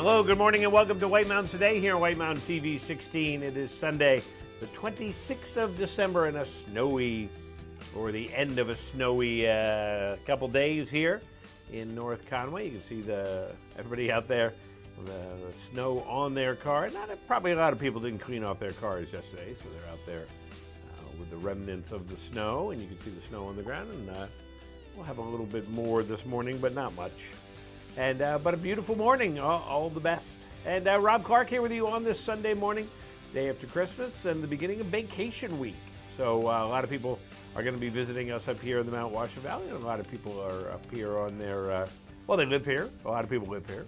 Hello, good morning, and welcome to White Mountains Today here on White Mountain TV 16. It is Sunday, the 26th of December, and a snowy, or the end of a snowy couple days here in North Conway. You can see everybody out there, the snow on their car. Probably a lot of people didn't clean off their cars yesterday, so they're out there with the remnants of the snow, and you can see the snow on the ground. And we'll have a little bit more this morning, but not much. And but a beautiful morning, all the best. And Rob Clark here with you on this Sunday morning, day after Christmas and the beginning of vacation week. So a lot of people are going to be visiting us up here in the Mount Washington Valley, and a lot of people are up here on their, they live here. A lot of people live here.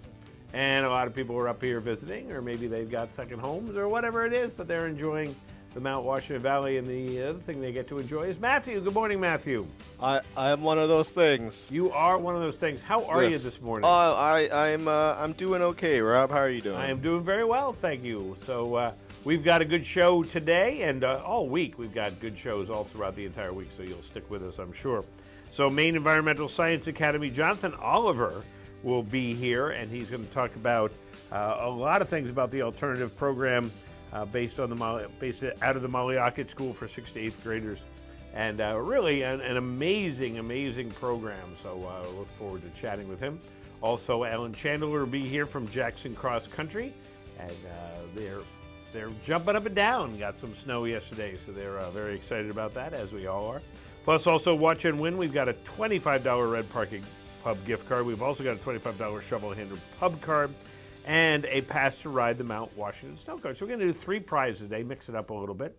And a lot of people are up here visiting, or maybe they've got second homes or whatever it is, but they're enjoying the Mount Washington Valley, and the other thing they get to enjoy is Matthew. Good morning, Matthew. I am one of those things. You are one of those things. How are you this morning? I'm doing okay. Rob, how are you doing? I am doing very well, thank you. So we've got a good show today, and all week we've got good shows all throughout the entire week, so you'll stick with us, I'm sure. So Maine Environmental Science Academy, Jonathan Oliver will be here, and he's going to talk about a lot of things about the alternative program based out of the Maliaket School for 6th to 8th graders. And really an amazing program. So look forward to chatting with him. Also, Alan Chandler will be here from Jackson Cross Country. And they're jumping up and down. Got some snow yesterday, so they're very excited about that, as we all are. Plus, also Watch and Win. We've got a $25 Red Parking Pub gift card. We've also got a $25 Shovel Handle Pub card, and a pass to ride the Mount Washington Snow Coaster. So we're going to do 3 prizes today, mix it up a little bit,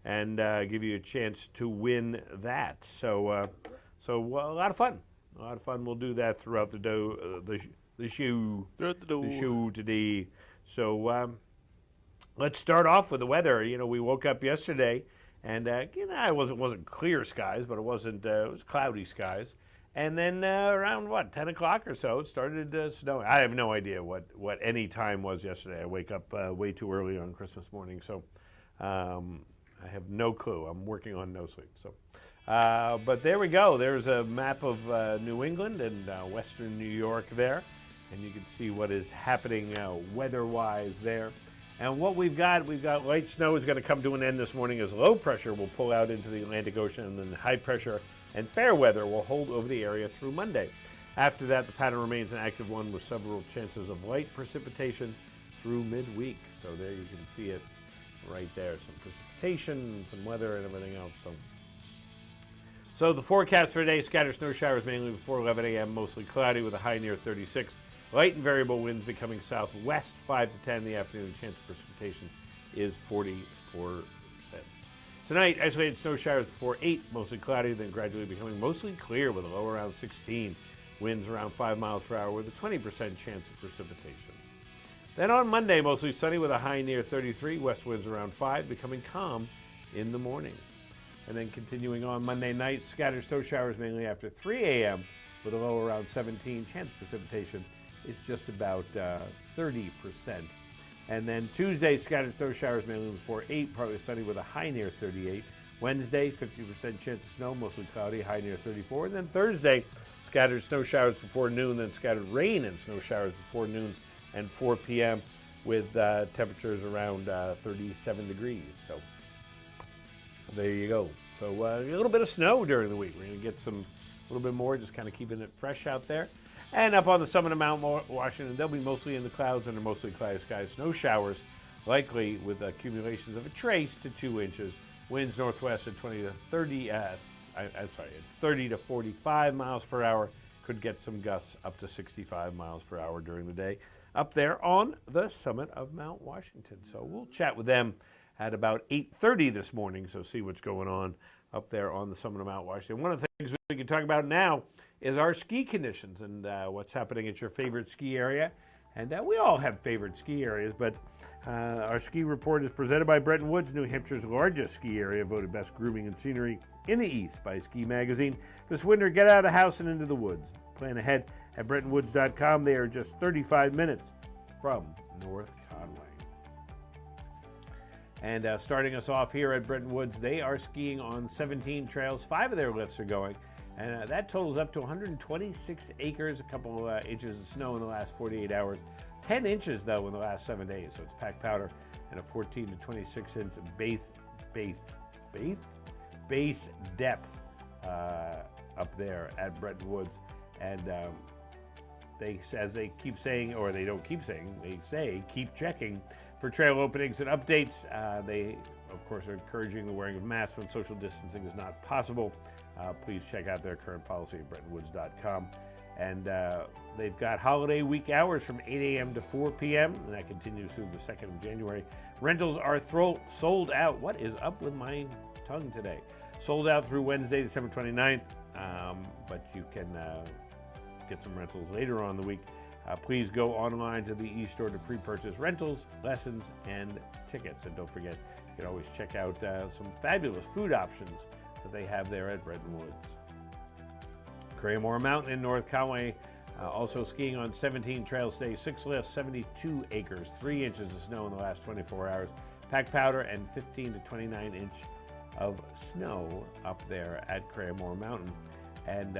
and give you a chance to win that. So a lot of fun. A lot of fun. We'll do that throughout the show today. So let's start off with the weather. You know, we woke up yesterday, and it wasn't clear skies, but it was cloudy skies. And then around, 10 o'clock or so, it started snowing. I have no idea what any time was yesterday. I wake up way too early on Christmas morning, so I have no clue. I'm working on no sleep. So, but there we go. There's a map of New England and western New York there, and you can see what is happening weather-wise there. And what we've got light snow is going to come to an end this morning as low pressure will pull out into the Atlantic Ocean, and then high pressure and fair weather will hold over the area through Monday. After that, the pattern remains an active one with several chances of light precipitation through midweek. So there you can see it right there. Some precipitation, some weather, and everything else. So the forecast for today, scattered snow showers mainly before 11 a.m., mostly cloudy with a high near 36. Light and variable winds becoming southwest 5 to 10 in the afternoon. Chance of precipitation is 44%. Tonight, isolated snow showers before 8, mostly cloudy, then gradually becoming mostly clear with a low around 16. Winds around 5 miles per hour with a 20% chance of precipitation. Then on Monday, mostly sunny with a high near 33, west winds around 5, becoming calm in the morning. And then continuing on Monday night, scattered snow showers mainly after 3 a.m. with a low around 17. Chance of precipitation is just about 30%. And then Tuesday, scattered snow showers mainly before 8, partly sunny with a high near 38. Wednesday, 50% chance of snow, mostly cloudy, high near 34. And then Thursday, scattered snow showers before noon, then scattered rain and snow showers before noon and 4 p.m. with temperatures around 37 degrees. So there you go. So a little bit of snow during the week. We're going to get a little bit more, just kind of keeping it fresh out there. And up on the summit of Mount Washington, they'll be mostly in the clouds under mostly cloudy skies. Snow showers, likely with accumulations of a trace to 2 inches. Winds northwest at 30 to 45 miles per hour. Could get some gusts up to 65 miles per hour during the day up there on the summit of Mount Washington. So we'll chat with them at about 8:30 this morning, so see what's going on up there on the summit of Mount Washington. One of the things we can talk about now is our ski conditions and what's happening at your favorite ski area. And we all have favorite ski areas, but our ski report is presented by Bretton Woods, New Hampshire's largest ski area, voted best grooming and scenery in the East by Ski Magazine. This winter, get out of the house and into the woods. Plan ahead at BrettonWoods.com. They are just 35 minutes from North Conway. And starting us off here at Bretton Woods, they are skiing on 17 trails. 5 of their lifts are going. And that totals up to 126 acres, a couple inches of snow in the last 48 hours. 10 inches, though, in the last 7 days. So it's packed powder and a 14 to 26 inch base depth up there at Bretton Woods. And as they keep saying, or they don't keep saying, they say keep checking for trail openings and updates. They, of course, are encouraging the wearing of masks when social distancing is not possible. Please check out their current policy at BrettonWoods.com. And they've got holiday week hours from 8 a.m. to 4 p.m., and that continues through the 2nd of January. Rentals are sold out. What is up with my tongue today? Sold out through Wednesday, December 29th, but you can get some rentals later on in the week. Please go online to the e-store to pre-purchase rentals, lessons, and tickets. And don't forget, you can always check out some fabulous food options that they have there at Bretton Woods. Craigmore Mountain in North Conway, also skiing on 17 trails today, 6 lifts, 72 acres, 3 inches of snow in the last 24 hours, packed powder, and 15 to 29 inch of snow up there at Craigmore Mountain. And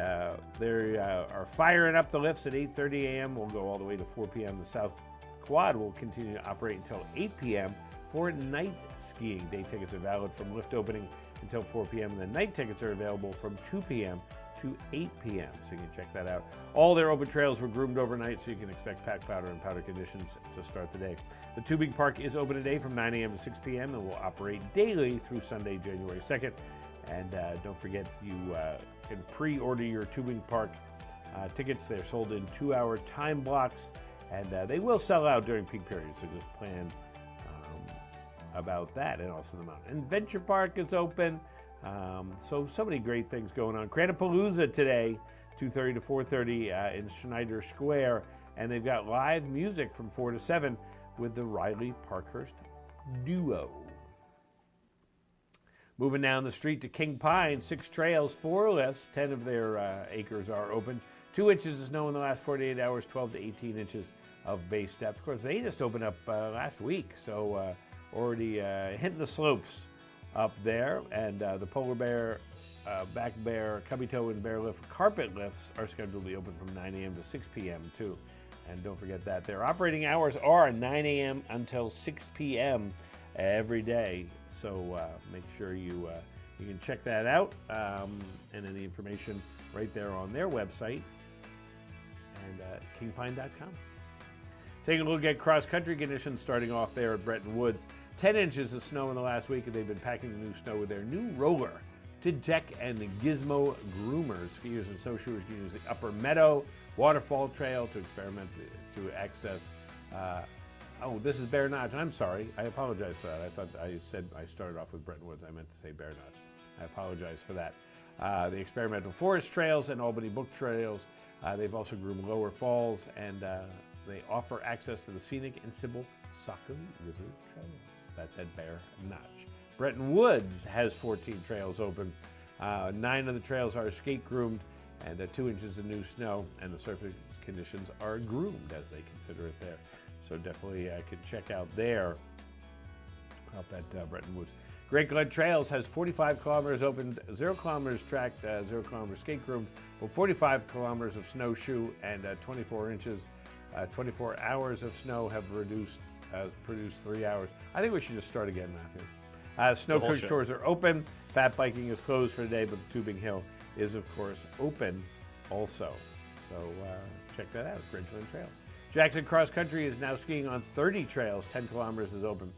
they are firing up the lifts at 8:30 a.m. We'll go all the way to 4 p.m. The South Quad will continue to operate until 8 p.m. for night skiing. Day tickets are valid from lift opening until 4 p.m. and the night tickets are available from 2 p.m. to 8 p.m. So you can check that out. All their open trails were groomed overnight, so you can expect packed powder and powder conditions to start the day. The Tubing Park is open today from 9 a.m. to 6 p.m. and will operate daily through Sunday, January 2nd. And don't forget, you can pre-order your Tubing Park tickets. They're sold in 2-hour time blocks, and they will sell out during peak periods, so just plan about that. And also the Mountain Adventure Park is open. So many great things going on. Cranapalooza today, 2:30 to 4:30 in Schneider Square, and they've got live music from 4 to 7 with the Riley Parkhurst Duo. Moving down the street to King Pine, 6 trails, 4 lifts, 10 of their acres are open. 2 inches of snow in the last 48 hours, 12 to 18 inches of base depth. Of course, they just opened up last week, so already hitting the slopes up there. And the Polar Bear, Back Bear, Cubby Toe, and Bear Lift carpet lifts are scheduled to be open from 9 a.m. to 6 p.m. too. And don't forget that their operating hours are 9 a.m. until 6 p.m. every day. So make sure you can check that out, and any information right there on their website and kingpine.com. Taking a look at cross-country conditions starting off there at Bretton Woods. 10 inches of snow in the last week, and they've been packing the new snow with their new roller. Tidtech and the Gizmo Groomers. Skiers and snowshoers can use the Upper Meadow Waterfall Trail to experiment to access. Oh, this is Bear Notch. I'm sorry. I apologize for that. I thought I said I started off with Bretton Woods. I meant to say Bear Notch. I apologize for that. The Experimental Forest Trails and Albany Book Trails. They've also groomed Lower Falls, and they offer access to the scenic and Sybil Saco River Trail. That's at Bear Notch. Bretton Woods has 14 trails open. 9 of the trails are skate groomed, and 2 inches of new snow, and the surface conditions are groomed, as they consider it there. So definitely can check out there up at Bretton Woods. Great Glen Trails has 45 kilometers opened, 0 kilometers tracked, 0 kilometers skate groomed, 45 kilometers of snowshoe, and 24 inches, 24 hours of snow have produced 3 hours. I think we should just start again, Matthew. Snow Coast Shores are open. Fat biking is closed for the day, but Tubing Hill is, of course, open also. So check that out, Great Glen Trails. Jackson Cross Country is now skiing on 30 trails. 10 kilometers is open.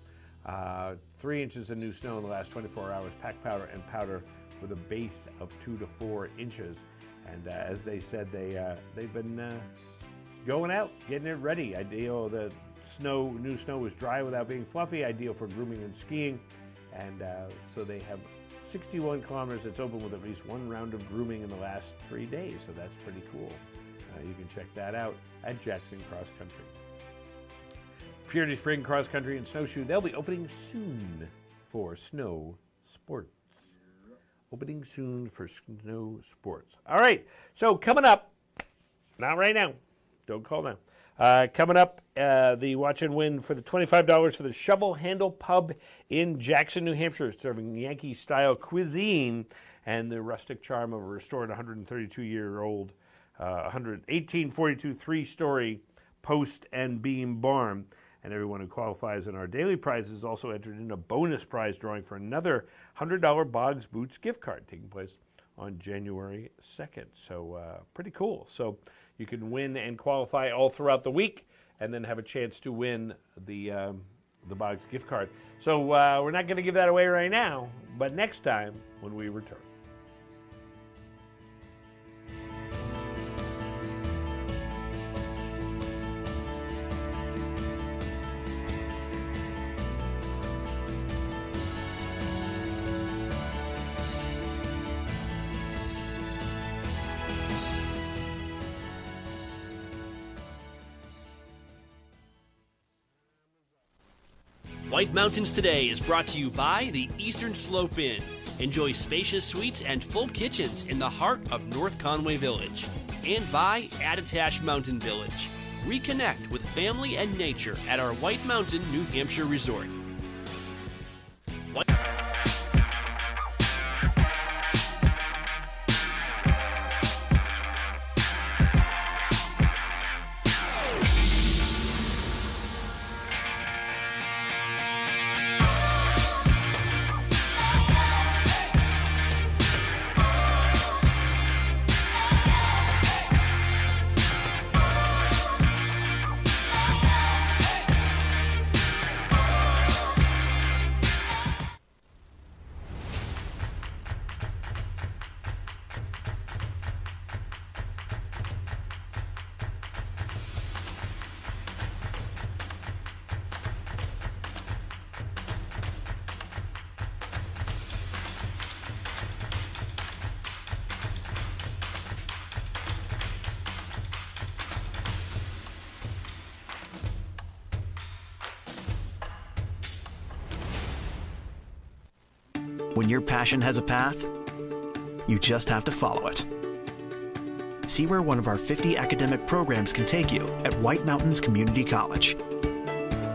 3 inches of new snow in the last 24 hours. Packed powder and powder with a base of 2 to 4 inches. And as they said, they've been going out, getting it ready. Ideal. The new snow was dry without being fluffy. Ideal for grooming and skiing. And so they have 61 kilometers that's open with at least 1 round of grooming in the last 3 days. So that's pretty cool. You can check that out at Jackson Cross Country. Purity Spring Cross Country and Snowshoe, they'll be opening soon for snow sports. Opening soon for snow sports. All right, so coming up, not right now, don't call now. Coming up, the watch and win for the $25 for the Shovel Handle Pub in Jackson, New Hampshire, serving Yankee-style cuisine and the rustic charm of a restored 132-year-old 1842 3-story Post and Beam Barn. And everyone who qualifies in our daily prizes is also entered in a bonus prize drawing for another $100 Boggs Boots gift card taking place on January 2nd. So pretty cool. So you can win and qualify all throughout the week and then have a chance to win the Boggs gift card. So we're not going to give that away right now, but next time when we return. White Mountains Today is brought to you by the Eastern Slope Inn. Enjoy spacious suites and full kitchens in the heart of North Conway Village. And by Attitash Mountain Village. Reconnect with family and nature at our White Mountain, New Hampshire resort. When your passion has a path, you just have to follow it. See where one of our 50 academic programs can take you at White Mountains Community College.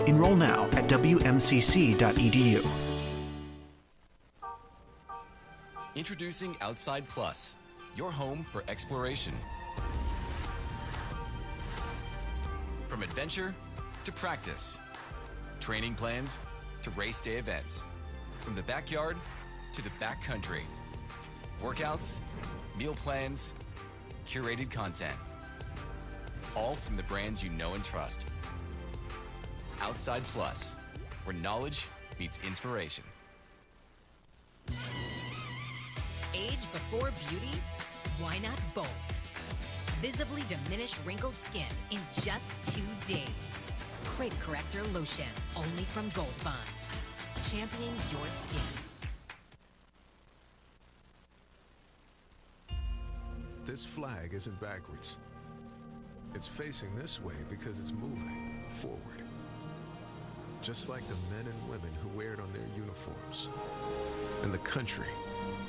Enroll now at wmcc.edu. Introducing Outside Plus, your home for exploration. From adventure to practice, training plans to race day events, from the backyard to the backcountry, workouts, meal plans, curated content, all from the brands you know and trust. Outside Plus, where knowledge meets inspiration. Age before beauty? Why not both? Visibly diminish wrinkled skin in just 2 days. Crate Corrector Lotion, only from Gold Bond. Championing your skin. This flag isn't backwards. It's facing this way because it's moving forward. Just like the men and women who wear it on their uniforms. And the country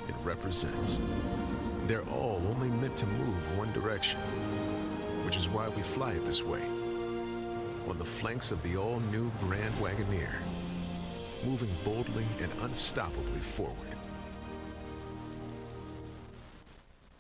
it represents. They're all only meant to move one direction, which is why we fly it this way. On the flanks of the all-new Grand Wagoneer, moving boldly and unstoppably forward.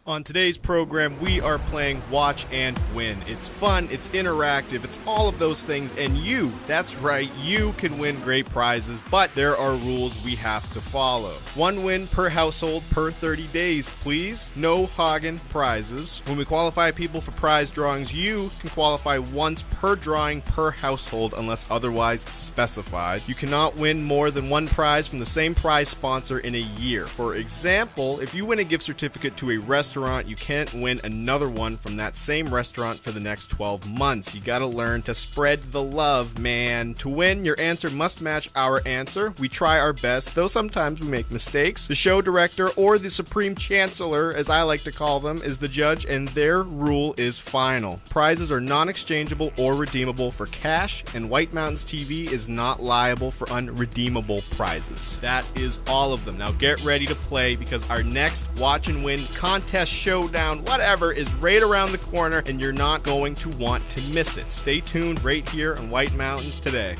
On today's program, we are playing Watch and Win. It's fun, it's interactive, it's all of those things, and you, that's right, you can win great prizes, but there are rules we have to follow. 1 win per household per 30 days, please. No Hagen prizes. When we qualify people for prize drawings, you can qualify once per drawing per household unless otherwise specified. You cannot win more than 1 prize from the same prize sponsor in a year. For example, if you win a gift certificate to a restaurant, you can't win another one from that same restaurant for the next 12 months. You gotta learn to spread the love, man. To win, your answer must match our answer. We try our best, though sometimes we make mistakes. The show director, or the supreme chancellor, as I like to call them, is the judge, and their rule is final. Prizes are non-exchangeable or redeemable for cash, and White Mountains TV is not liable for unredeemable prizes. That is all of them. Now get ready to play, because our next Watch and Win contest, showdown, whatever, is right around the corner, and you're not going to want to miss it. Stay tuned right here on White Mountains Today.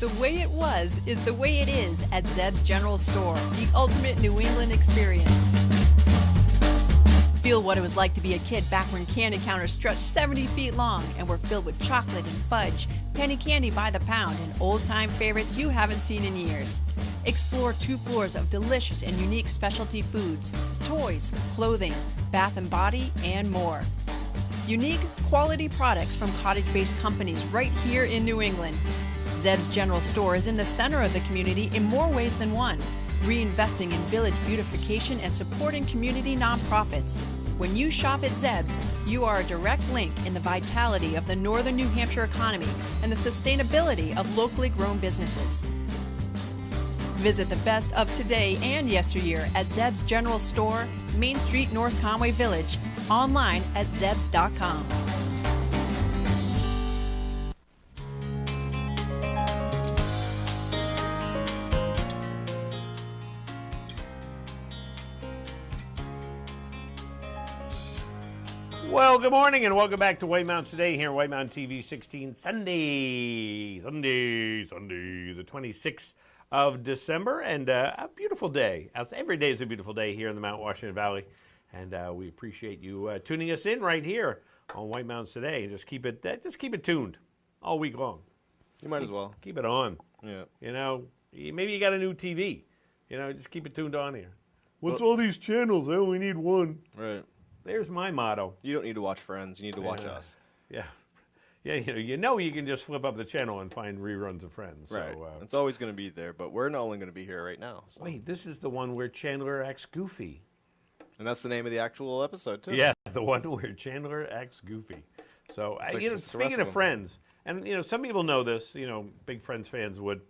The way it was is the way it is at Zeb's General Store, the ultimate New England experience. Feel what it was like to be a kid back when candy counters stretched 70 feet long and were filled with chocolate and fudge, penny candy by the pound, and old-time favorites you haven't seen in years. Explore 2 floors of delicious and unique specialty foods, toys, clothing, bath and body, and more. Unique, quality products from cottage-based companies right here in New England. Zeb's General Store is in the center of the community in more ways than one, reinvesting in village beautification and supporting community nonprofits. When you shop at Zeb's, you are a direct link in the vitality of the northern New Hampshire economy and the sustainability of locally grown businesses. Visit the best of today and yesteryear at Zeb's General Store, Main Street, North Conway Village, online at zebs.com. Well, good morning and welcome back to White Mountains Today here on White Mountain TV 16 Sunday, the 26th of December, and a beautiful day. Every day is a beautiful day here in the Mount Washington Valley, and we appreciate you tuning us in right here on White Mountains Today. Just keep it tuned all week long. You might as well. Keep it on. Yeah. You know, maybe you got a new TV. You know, just keep it tuned on here. What's all these channels? I only need one. Right. There's my motto. You don't need to watch Friends. You need to watch us. Yeah. Yeah, you know you can just flip up the channel and find reruns of Friends. Right. So, it's always going to be there, but we're not only going to be here right now. So. Wait, this is the one where Chandler acts goofy. And that's the name of the actual episode, too. Yeah, the one where Chandler acts goofy. So, speaking of Friends, and, some people know this, big Friends fans would,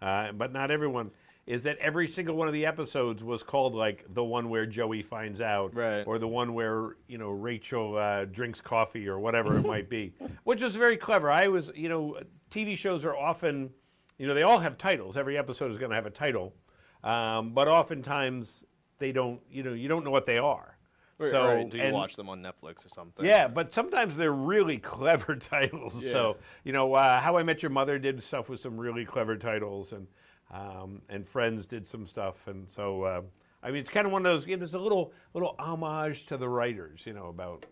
but not everyone, is that every single one of the episodes was called, like, the one where Joey finds out, right, or the one where, Rachel drinks coffee or whatever it might be, which is very clever. TV shows are often, they all have titles. Every episode is going to have a title, but oftentimes they don't, you don't know what they are. So, right, you watch them on Netflix or something. Yeah, but sometimes they're really clever titles. Yeah. So, How I Met Your Mother did stuff with some really clever titles, and Friends did some stuff, and so it's kind of one of those. There's a little homage to the writers, about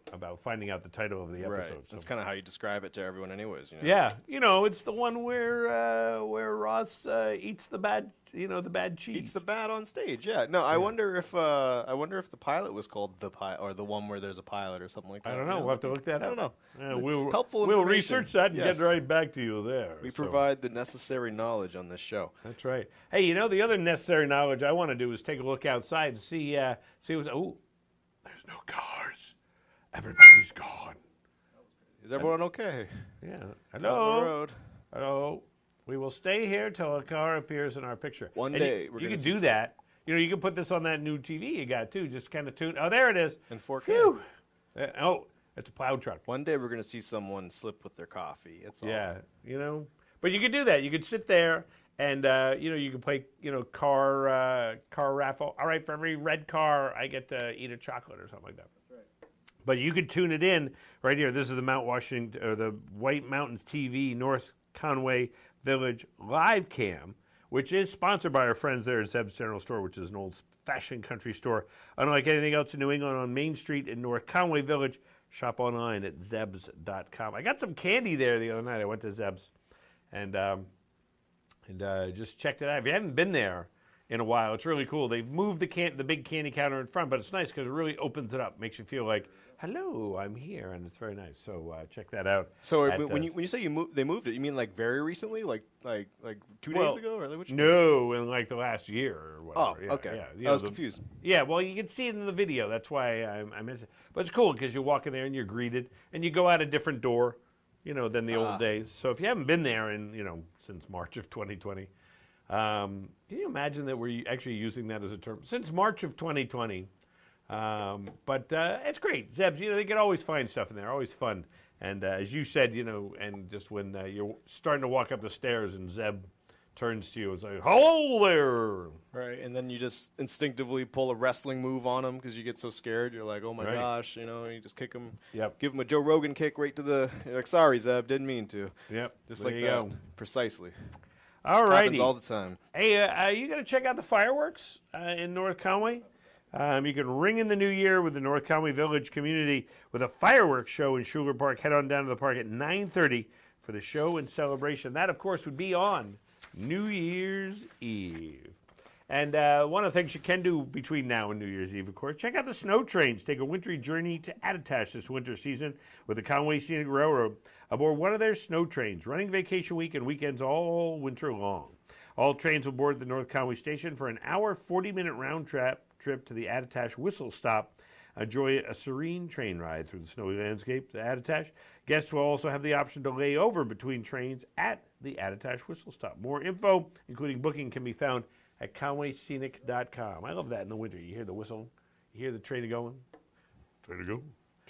finding out the title of the episode. Right. So. That's kind of how you describe it to everyone, anyways. Yeah, it's the one where Ross eats the bad, the bad cheese. Eats the bad on stage. Yeah. No, I wonder if the pilot was called the pilot, or the one where there's a pilot or something like that. I don't know. We'll have to look that up. I don't know. Yeah, helpful we'll information. research that and get right back to you there. We provide the necessary knowledge on this show. That's right. Hey, the other necessary knowledge I want to do is take a look outside and see what's. Oh, there's no cars. Everybody's gone. Is everyone okay? Yeah. Hello. On the road. Hello. We will stay here till a car appears in our picture. One day you can do that. You can put this on that new TV you got too. Just kind of tune. Oh, there it is. In 4K. Phew. It's a plow truck. One day we're going to see someone slip with their coffee. It's all. Yeah, But you could do that. You could sit there and you can play car raffle. All right, for every red car, I get to eat a chocolate or something like that. That's right. But you could tune it in right here. This is the Mount Washington or the White Mountains TV North Conway Village live cam, which is sponsored by our friends there at Zeb's General Store, which is an old-fashioned country store. Unlike anything else in New England, on Main Street in North Conway Village, shop online at zebs.com. I got some candy there the other night. I went to Zeb's and just checked it out. If you haven't been there in a while, it's really cool. They've moved the big candy counter in front, but it's nice because it really opens it up, makes you feel like, hello, I'm here, and it's very nice. So check that out. So when you say they moved it, you mean like very recently, like 2 days ago, or which? No, in like the last year or whatever. Oh, okay. Yeah, I was confused. Yeah, well, you can see it in the video. That's why I mentioned it. But it's cool because you walk in there and you're greeted, and you go out a different door, than the old days. So if you haven't been there in since March of 2020, can you imagine that we're actually using that as a term since March of 2020? But it's great. Zeb's, they can always find stuff in there, always fun. And as you said, and just when you're starting to walk up the stairs and Zeb turns to you and says, hello there. Right, and then you just instinctively pull a wrestling move on him because you get so scared. You're like, oh my gosh, you just kick him. Yep. Give him a Joe Rogan kick right to the, you're like, sorry, Zeb, didn't mean to. Yep. Just there like you that. go. Precisely. All righty. Happens all the time. Hey, you got to check out the fireworks in North Conway. You can ring in the new year with the North Conway Village community with a fireworks show in Schuler Park. Head on down to the park at 9:30 for the show and celebration. That, of course, would be on New Year's Eve. And one of the things you can do between now and New Year's Eve, of course, check out the snow trains. Take a wintry journey to Attitash this winter season with the Conway Scenic Railroad aboard one of their snow trains, running vacation week and weekends all winter long. All trains will board the North Conway Station for an hour, 40-minute round trip to the Attitash Whistle Stop. Enjoy a serene train ride through the snowy landscape to Attitash. Guests will also have the option to lay over between trains at the Attitash Whistle Stop. More info, including booking, can be found at conwayscenic.com. I love that in the winter. You hear the whistle, you hear the train going. Train to go.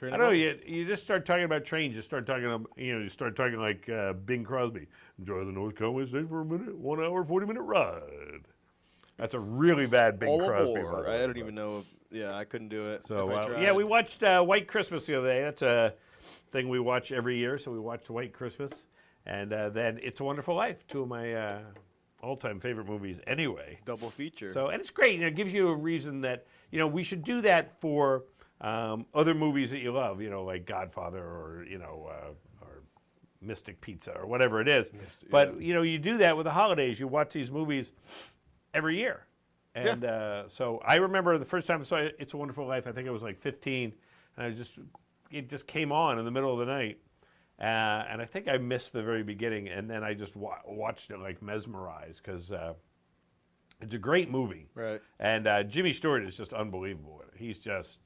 I don't know. You just start talking about trains. You start talking. You start talking like Bing Crosby. Enjoy the North Conway Station for a minute. 1 hour, 40-minute ride. That's a really bad Bing Crosby. I don't even know. Yeah, I couldn't do it. So yeah, we watched White Christmas the other day. That's a thing we watch every year. So we watched White Christmas, and then It's a Wonderful Life. Two of my all-time favorite movies. Anyway, double feature. So and it's great. It gives you a reason that we should do that for other movies that you love. Like Godfather or or Mystic Pizza or whatever it is. But you do that with the holidays. You watch these movies every year. And so I remember the first time I saw It's a Wonderful Life, I think I was like 15, and it just came on in the middle of the night. And I think I missed the very beginning, and then I just watched it like mesmerized because it's a great movie. Right. And Jimmy Stewart is just unbelievable. It's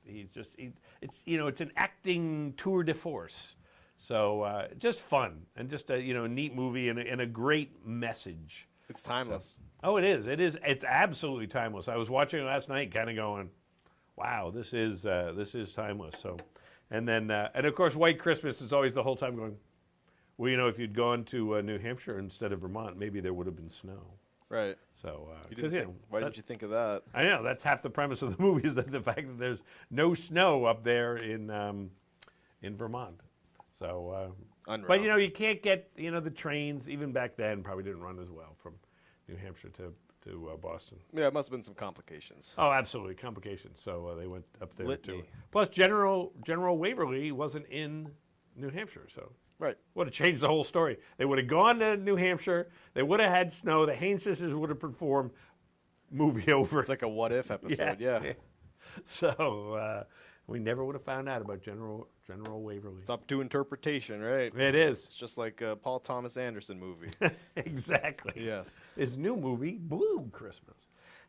an acting tour de force. So just fun and just a neat movie and a great message. It's timeless. Oh, it is. It's absolutely timeless. I was watching it last night, kind of going, "Wow, this is timeless." So, and then and of course, White Christmas is always the whole time going, well, if you'd gone to New Hampshire instead of Vermont, maybe there would have been snow. Right. So, why didn't you think of that? I know that's half the premise of the movie is that the fact that there's no snow up there in Vermont. So, but you can't get the trains even back then probably didn't run as well from New Hampshire to Boston. Yeah, it must have been some complications. Oh, absolutely complications. So they went up there Litany. too. Plus, General Waverly wasn't in New Hampshire, so right would have changed the whole story. They would have gone to New Hampshire. They would have had snow. The Haynes sisters would have performed. Movie over. It's like a what if episode. Yeah. So we never would have found out about General Waverly. It's up to interpretation, right? It is. It's just like a Paul Thomas Anderson movie. Exactly. Yes. His new movie, Blue Christmas.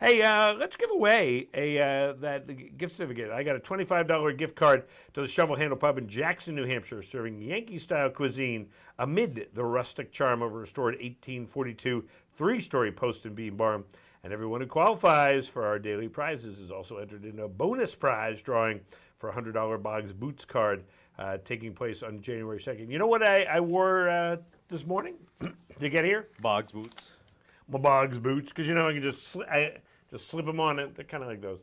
Hey, let's give away that gift certificate. I got a $25 gift card to the Shovel Handle Pub in Jackson, New Hampshire, serving Yankee-style cuisine amid the rustic charm of a restored 1842 three-story post and beam barn. And everyone who qualifies for our daily prizes is also entered in a bonus prize drawing for a $100 Boggs Boots card taking place on January 2nd. You know what I wore this morning to get here? Boggs Boots. My Boggs Boots, because I can just slip them on. They're kind of like those.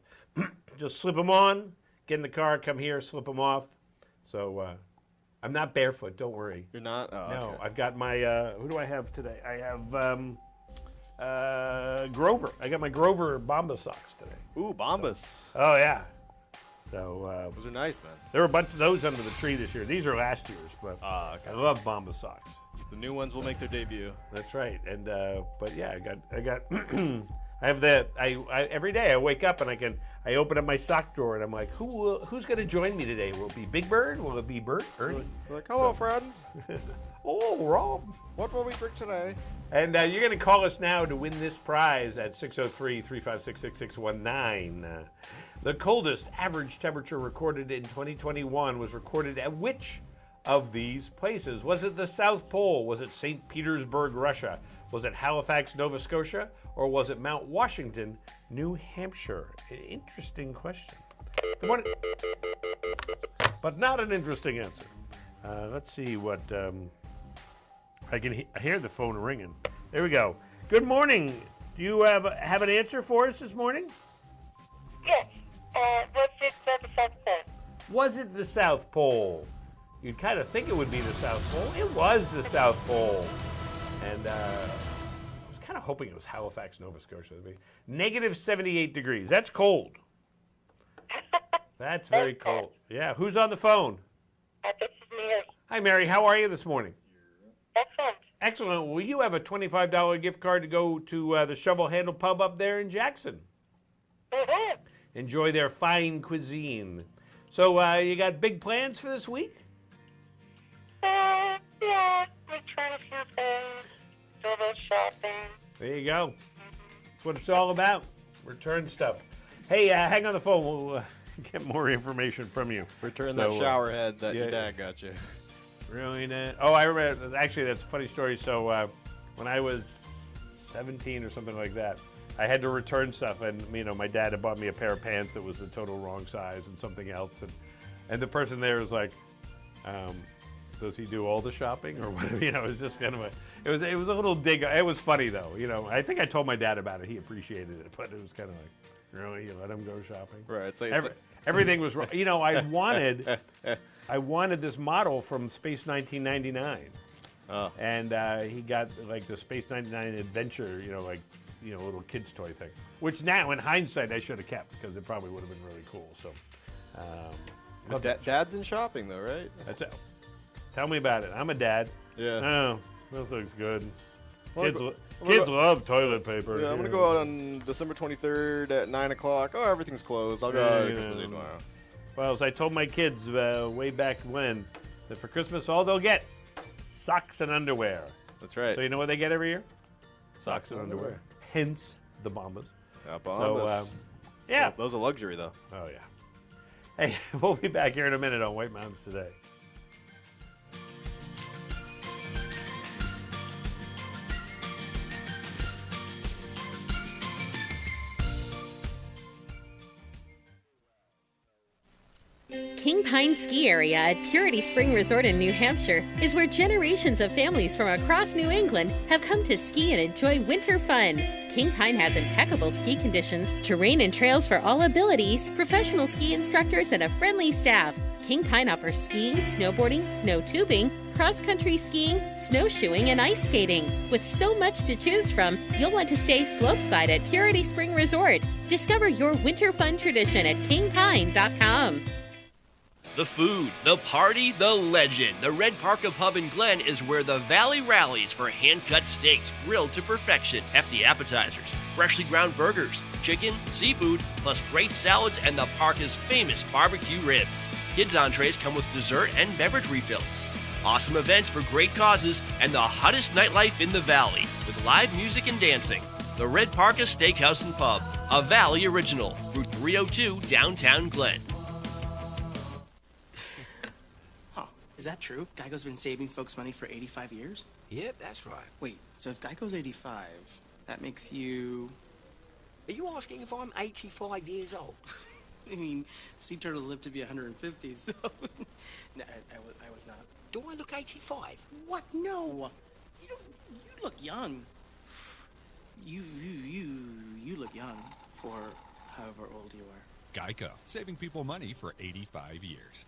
Just slip them on, get in the car, come here, slip them off. So I'm not barefoot. Don't worry. You're not? Oh, no, okay. I've got my. Who do I have today? I have Grover. I got my Grover Bombas socks today. Ooh, Bombas. Oh yeah. So those are nice, man. There were a bunch of those under the tree this year. These are last year's, but okay. I love Bombas socks. The new ones will make their debut. That's right. And but yeah, I got I have that. I every day I wake up and I open up my sock drawer and I'm like, who's going to join me today? Will it be Big Bird? Will it be Bert? Ernie? You're like, hello, friends. Oh, Rob. What will we drink today? And you're going to call us now to win this prize at 603-356-6619. The coldest average temperature recorded in 2021 was recorded at which of these places? Was it the South Pole? Was it St. Petersburg, Russia? Was it Halifax, Nova Scotia? Or was it Mount Washington, New Hampshire? Interesting question. Good morning. But not an interesting answer. Let's see what... I can hear the phone ringing. There we go. Good morning. Do you have an answer for us this morning? Yes. Was it the South Pole? Was it the South Pole? You'd kind of think it would be the South Pole. It was the South Pole. And I was kind of hoping it was Halifax, Nova Scotia. -78 degrees. That's cold. That's very cool. Yeah, who's on the phone? This is Mary. Hi, Mary. How are you this morning? Excellent. Excellent. Well, you have a $25 gift card to go to the Shovel Handle Pub up there in Jackson. Mm-hmm. Enjoy their fine cuisine. So you got big plans for this week? Yeah, return a few things, do a little shopping. There you go. That's what it's all about. Return stuff. Hey, hang on the phone. We'll get more information from you. Return that shower head that your dad got you. Really, Dad? Oh, I remember. Actually, that's a funny story. So when I was 17 or something like that, I had to return stuff, and my dad had bought me a pair of pants that was the total wrong size and something else, and the person there was like, does he do all the shopping or whatever? It was just kind of it was a little dig. It was funny though. I think I told my dad about it. He appreciated it, but it was kind of like, really, you let him go shopping? Right. It's everything was wrong. I wanted this model from Space 1999. Oh. And he got like the Space 99 Adventure, little kid's toy thing. Which now, in hindsight, I should have kept because it probably would have been really cool. So, Dad's in shopping though, right? That's it. Tell me about it. I'm a dad. Yeah. Oh, this looks good. Kids love toilet paper. Yeah, I'm gonna go out on December 23rd at 9 o'clock. Oh, everything's closed. I'll go out on Christmas Eve tomorrow. Well, as I told my kids way back when, that for Christmas all they'll get socks and underwear. That's right. So you know what they get every year? Socks and underwear. Hence the Bombas. Yeah, Bombas. So, yeah. Those are luxury though. Oh yeah. Hey, we'll be back here in a minute on White Mountains Today. King Pine Ski Area at Purity Spring Resort in New Hampshire is where generations of families from across New England have come to ski and enjoy winter fun. King Pine has impeccable ski conditions, terrain and trails for all abilities, professional ski instructors, and a friendly staff. King Pine offers skiing, snowboarding, snow tubing, cross-country skiing, snowshoeing, and ice skating. With so much to choose from, you'll want to stay slopeside at Purity Spring Resort. Discover your winter fun tradition at kingpine.com. The food, the party, the legend. The Red Parka Pub in Glen is where the Valley rallies for hand-cut steaks grilled to perfection, hefty appetizers, freshly ground burgers, chicken, seafood, plus great salads and the Parka's famous barbecue ribs. Kids' entrees come with dessert and beverage refills. Awesome events for great causes and the hottest nightlife in the Valley with live music and dancing. The Red Parka Steakhouse and Pub, a Valley original, Route 302, downtown Glen. Is that true? Geico's been saving folks money for 85 years? Yep, that's right. Wait, so if Geico's 85, that makes you... Are you asking if I'm 85 years old? I mean, sea turtles live to be 150, so... No, I was not. Do I look 85? What? No! You look young. You look young for however old you are. Geico, saving people money for 85 years.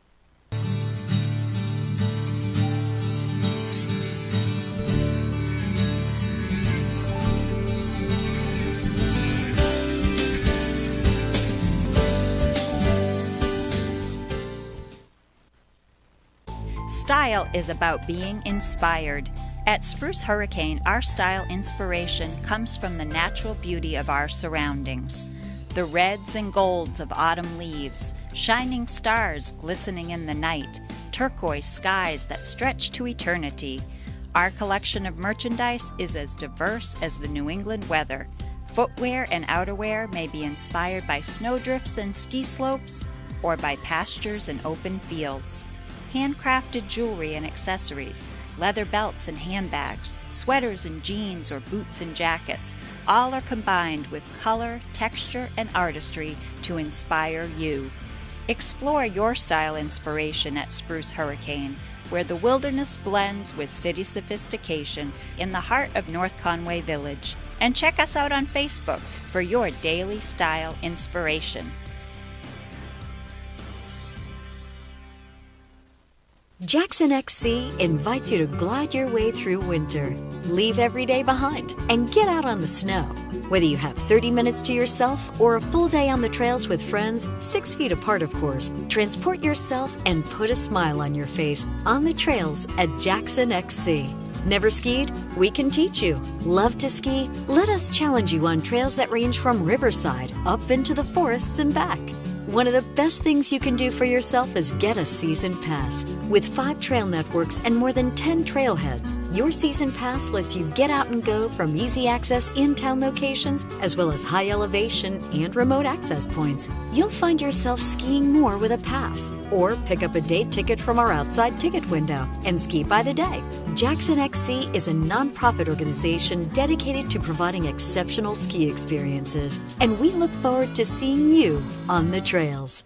Style is about being inspired. At Spruce Hurricane, our style inspiration comes from the natural beauty of our surroundings. The reds and golds of autumn leaves, shining stars glistening in the night, turquoise skies that stretch to eternity. Our collection of merchandise is as diverse as the New England weather. Footwear and outerwear may be inspired by snowdrifts and ski slopes, or by pastures and open fields. Handcrafted jewelry and accessories, leather belts and handbags, sweaters and jeans or boots and jackets, all are combined with color, texture, and artistry to inspire you. Explore your style inspiration at Spruce Hurricane, where the wilderness blends with city sophistication in the heart of North Conway Village. And check us out on Facebook for your daily style inspiration. Jackson XC invites you to glide your way through winter. Leave every day behind and get out on the snow. Whether you have 30 minutes to yourself or a full day on the trails with friends, 6 feet apart of course, transport yourself and put a smile on your face on the trails at Jackson XC. Never skied? We can teach you. Love to ski? Let us challenge you on trails that range from Riverside up into the forests and back. One of the best things you can do for yourself is get a season pass. With 5 trail networks and more than 10 trailheads, your season pass lets you get out and go from easy access in-town locations as well as high elevation and remote access points. You'll find yourself skiing more with a pass, or pick up a day ticket from our outside ticket window and ski by the day. Jackson XC is a nonprofit organization dedicated to providing exceptional ski experiences, and we look forward to seeing you on the trails.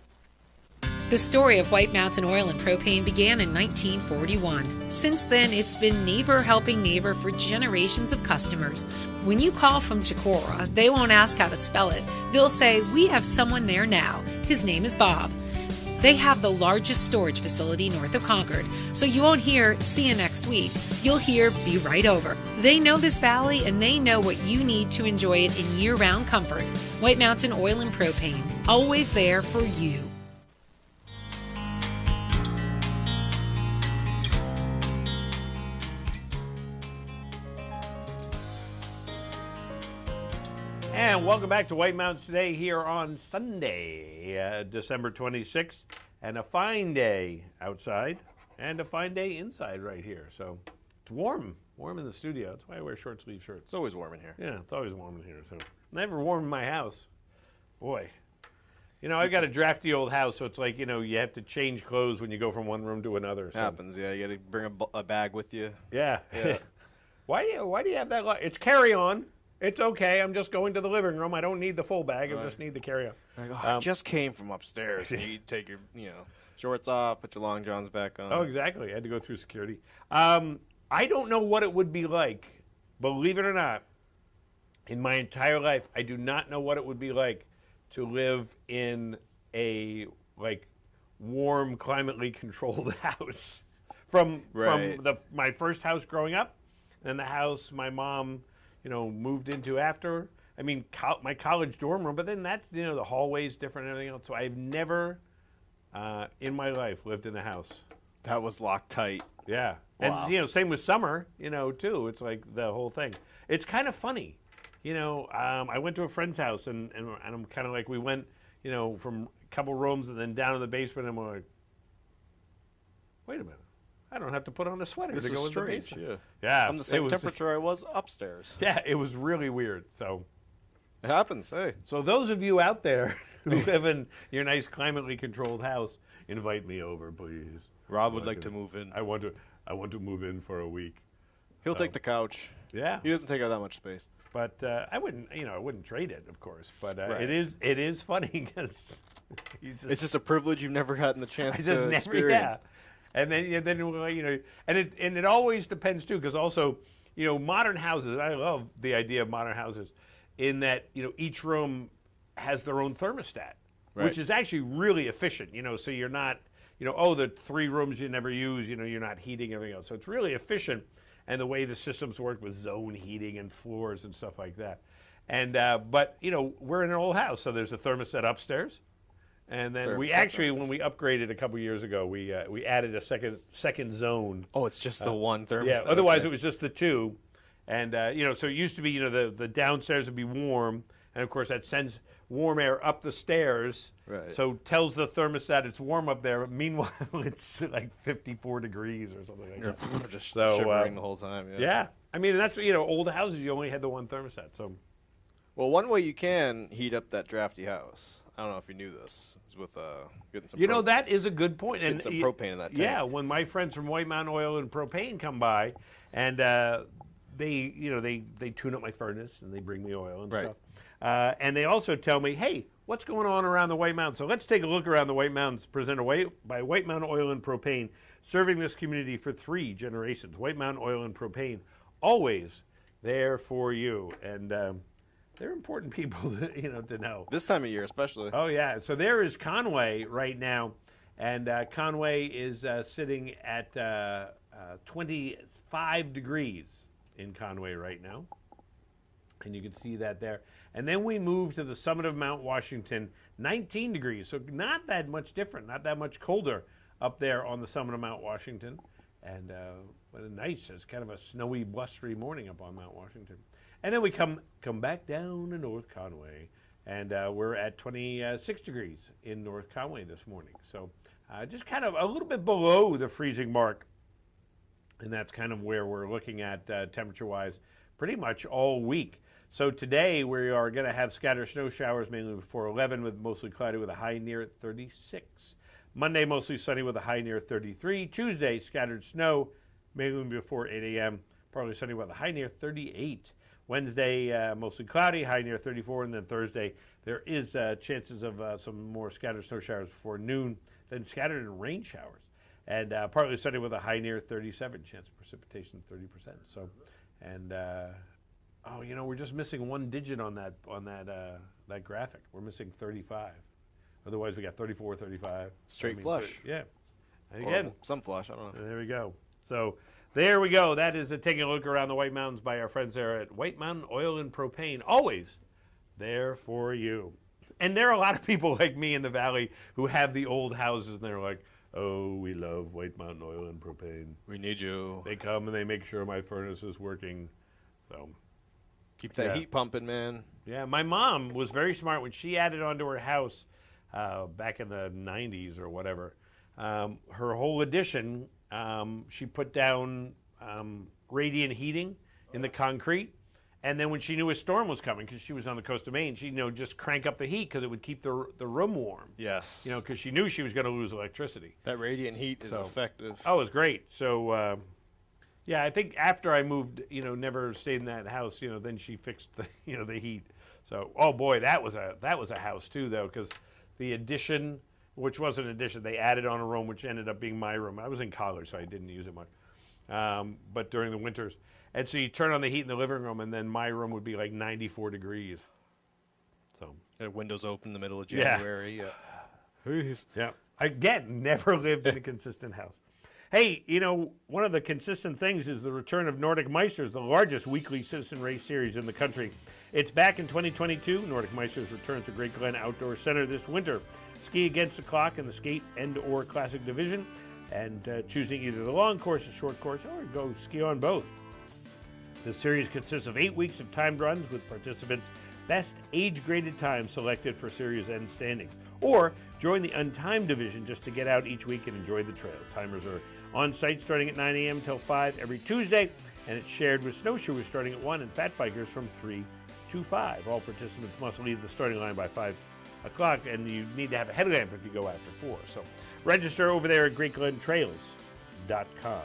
The story of White Mountain Oil and Propane began in 1941. Since then, it's been neighbor helping neighbor for generations of customers. When you call from Decorah, they won't ask how to spell it. They'll say, "We have someone there now. His name is Bob." They have the largest storage facility north of Concord, so you won't hear "see you next week." You'll hear "be right over." They know this valley and they know what you need to enjoy it in year-round comfort. White Mountain Oil and Propane, always there for you. And welcome back to White Mountains Today here on Sunday, December 26th, and a fine day outside and a fine day inside right here. So it's warm in the studio. That's why I wear short sleeve shirts. It's always warm in here. Yeah, it's always warm in here. So never warm in my house. Boy, you know, I got a drafty old house, so it's like, you know, you have to change clothes when you go from one room to another. So. Happens, yeah. You got to bring a bag with you. Yeah. Yeah. Why do you have that? It's carry-on. It's okay. I'm just going to the living room. I don't need the full bag. I just need the carry-on. Like, I just came from upstairs. And you take your, shorts off, put your long johns back on. Oh, exactly. I had to go through security. I don't know what it would be like, believe it or not, in my entire life. I do not know what it would be like to live in a warm, climately controlled house. From my first house growing up, and the house my mom moved into after. I mean, my college dorm room, but then that's, the hallway's different and everything else. So I've never in my life lived in a house. That was locked tight. Yeah. Wow. And, same with summer, too. It's like the whole thing. It's kind of funny. I went to a friend's house and I'm kind of like, we went, from a couple rooms and then down to the basement and we're like, wait a minute. I don't have to put on a sweater This to is go in the strange, basement. Yeah. I'm the same temperature I was upstairs. Yeah, it was really weird. So it happens, hey. So those of you out there who live in your nice climately controlled house, invite me over, please. Rob would like to move in. I want to move in for a week. He'll take the couch. Yeah. He doesn't take out that much space. But I wouldn't trade it, of course. But right. it is funny because it's just a privilege you've never gotten the chance to experience. Yeah. And then and it always depends too, because also, modern houses. I love the idea of modern houses, in that each room has their own thermostat, which is actually really efficient. So you're not, the 3 rooms you never use. You're not heating everything else. So it's really efficient, and the way the systems work with zone heating and floors and stuff like that. And but we're in an old house, so there's a thermostat upstairs. And then we actually, when we upgraded a couple years ago, we added a second zone. Oh, it's just the one thermostat. Yeah. Otherwise, it was just the 2, and so it used to be, the downstairs would be warm, and of course that sends warm air up the stairs. Right. So tells the thermostat it's warm up there. But meanwhile, it's like 54 degrees or something like that. You're just shivering the whole time. Yeah. Yeah. I mean, that's old houses. You only had the one thermostat. So, well, one way you can heat up that drafty house. I don't know if you knew this. Is with getting some. That is a good point. And some propane in that tank. Yeah, when my friends from White Mountain Oil and Propane come by, and they tune up my furnace and they bring me oil and stuff. And they also tell me, hey, what's going on around the White Mountains? So let's take a look around the White Mountains, presented by White Mountain Oil and Propane, serving this community for 3 generations. White Mountain Oil and Propane, always there for you. And they're important people to know. This time of year especially. Oh, yeah. So there is Conway right now, and Conway is sitting at 25 degrees in Conway right now. And you can see that there. And then we move to the summit of Mount Washington, 19 degrees. So not that much different, not that much colder up there on the summit of Mount Washington. And nice, it's kind of a snowy, blustery morning up on Mount Washington. And then we come back down to North Conway. And we're at 26 degrees in North Conway this morning. So just kind of a little bit below the freezing mark. And that's kind of where we're looking at temperature-wise pretty much all week. So today we are going to have scattered snow showers mainly before 11 with mostly cloudy with a high near 36. Monday mostly sunny with a high near 33. Tuesday scattered snow mainly before 8 a.m. Partly sunny with a high near 38. Wednesday mostly cloudy, high near 34. And then Thursday there is chances of some more scattered snow showers before noon. Then scattered and rain showers. And partly sunny with a high near 37. Chance of precipitation 30%. So, and oh, you know, we're just missing one digit on that graphic. We're missing 35. Otherwise, we got 34, 35. Straight flush. Yeah. And or again, some flush. I don't know. There we go. So there we go. That is taking a look around the White Mountains by our friends there at White Mountain Oil and Propane. Always there for you. And there are a lot of people like me in the valley who have the old houses, and they're like, oh, we love White Mountain Oil and Propane. We need you. They come and they make sure my furnace is working. So keep that heat pumping, man. Yeah, my mom was very smart when she added onto her house back in the 90s or whatever. Her whole addition, she put down radiant heating in the concrete. And then when she knew a storm was coming, because she was on the coast of Maine, she'd just crank up the heat because it would keep the room warm. Yes. Because she knew she was going to lose electricity. That radiant heat is effective. Oh, it was great. So, yeah, I think after I moved, never stayed in that house, then she fixed the, the heat. So, oh boy, that was a house too, though, because the addition, which wasn't an addition, they added on a room, which ended up being my room. I was in college, so I didn't use it much. But during the winters. And so you turn on the heat in the living room, and then my room would be like 94 degrees. So windows open in the middle of January. Yeah. Yeah. Again, never lived in a consistent house. Hey, one of the consistent things is the return of Nordic Meisters, the largest weekly citizen race series in the country. It's back in 2022. Nordic Meisters returns to Great Glen Outdoor Center this winter. Ski against the clock in the skate and/or classic division, and choosing either the long course or short course, or go ski on both. The series consists of 8 weeks of timed runs with participants' best age-graded times selected for series end standings. Or join the untimed division just to get out each week and enjoy the trail. Timers are on site starting at 9 a.m. till 5 every Tuesday, and it's shared with snowshoers starting at 1 and fat bikers from 3 to 5. All participants must leave the starting line by 5 o'clock, and you need to have a headlamp if you go after 4. So register over there at GreatGlenTrails.com.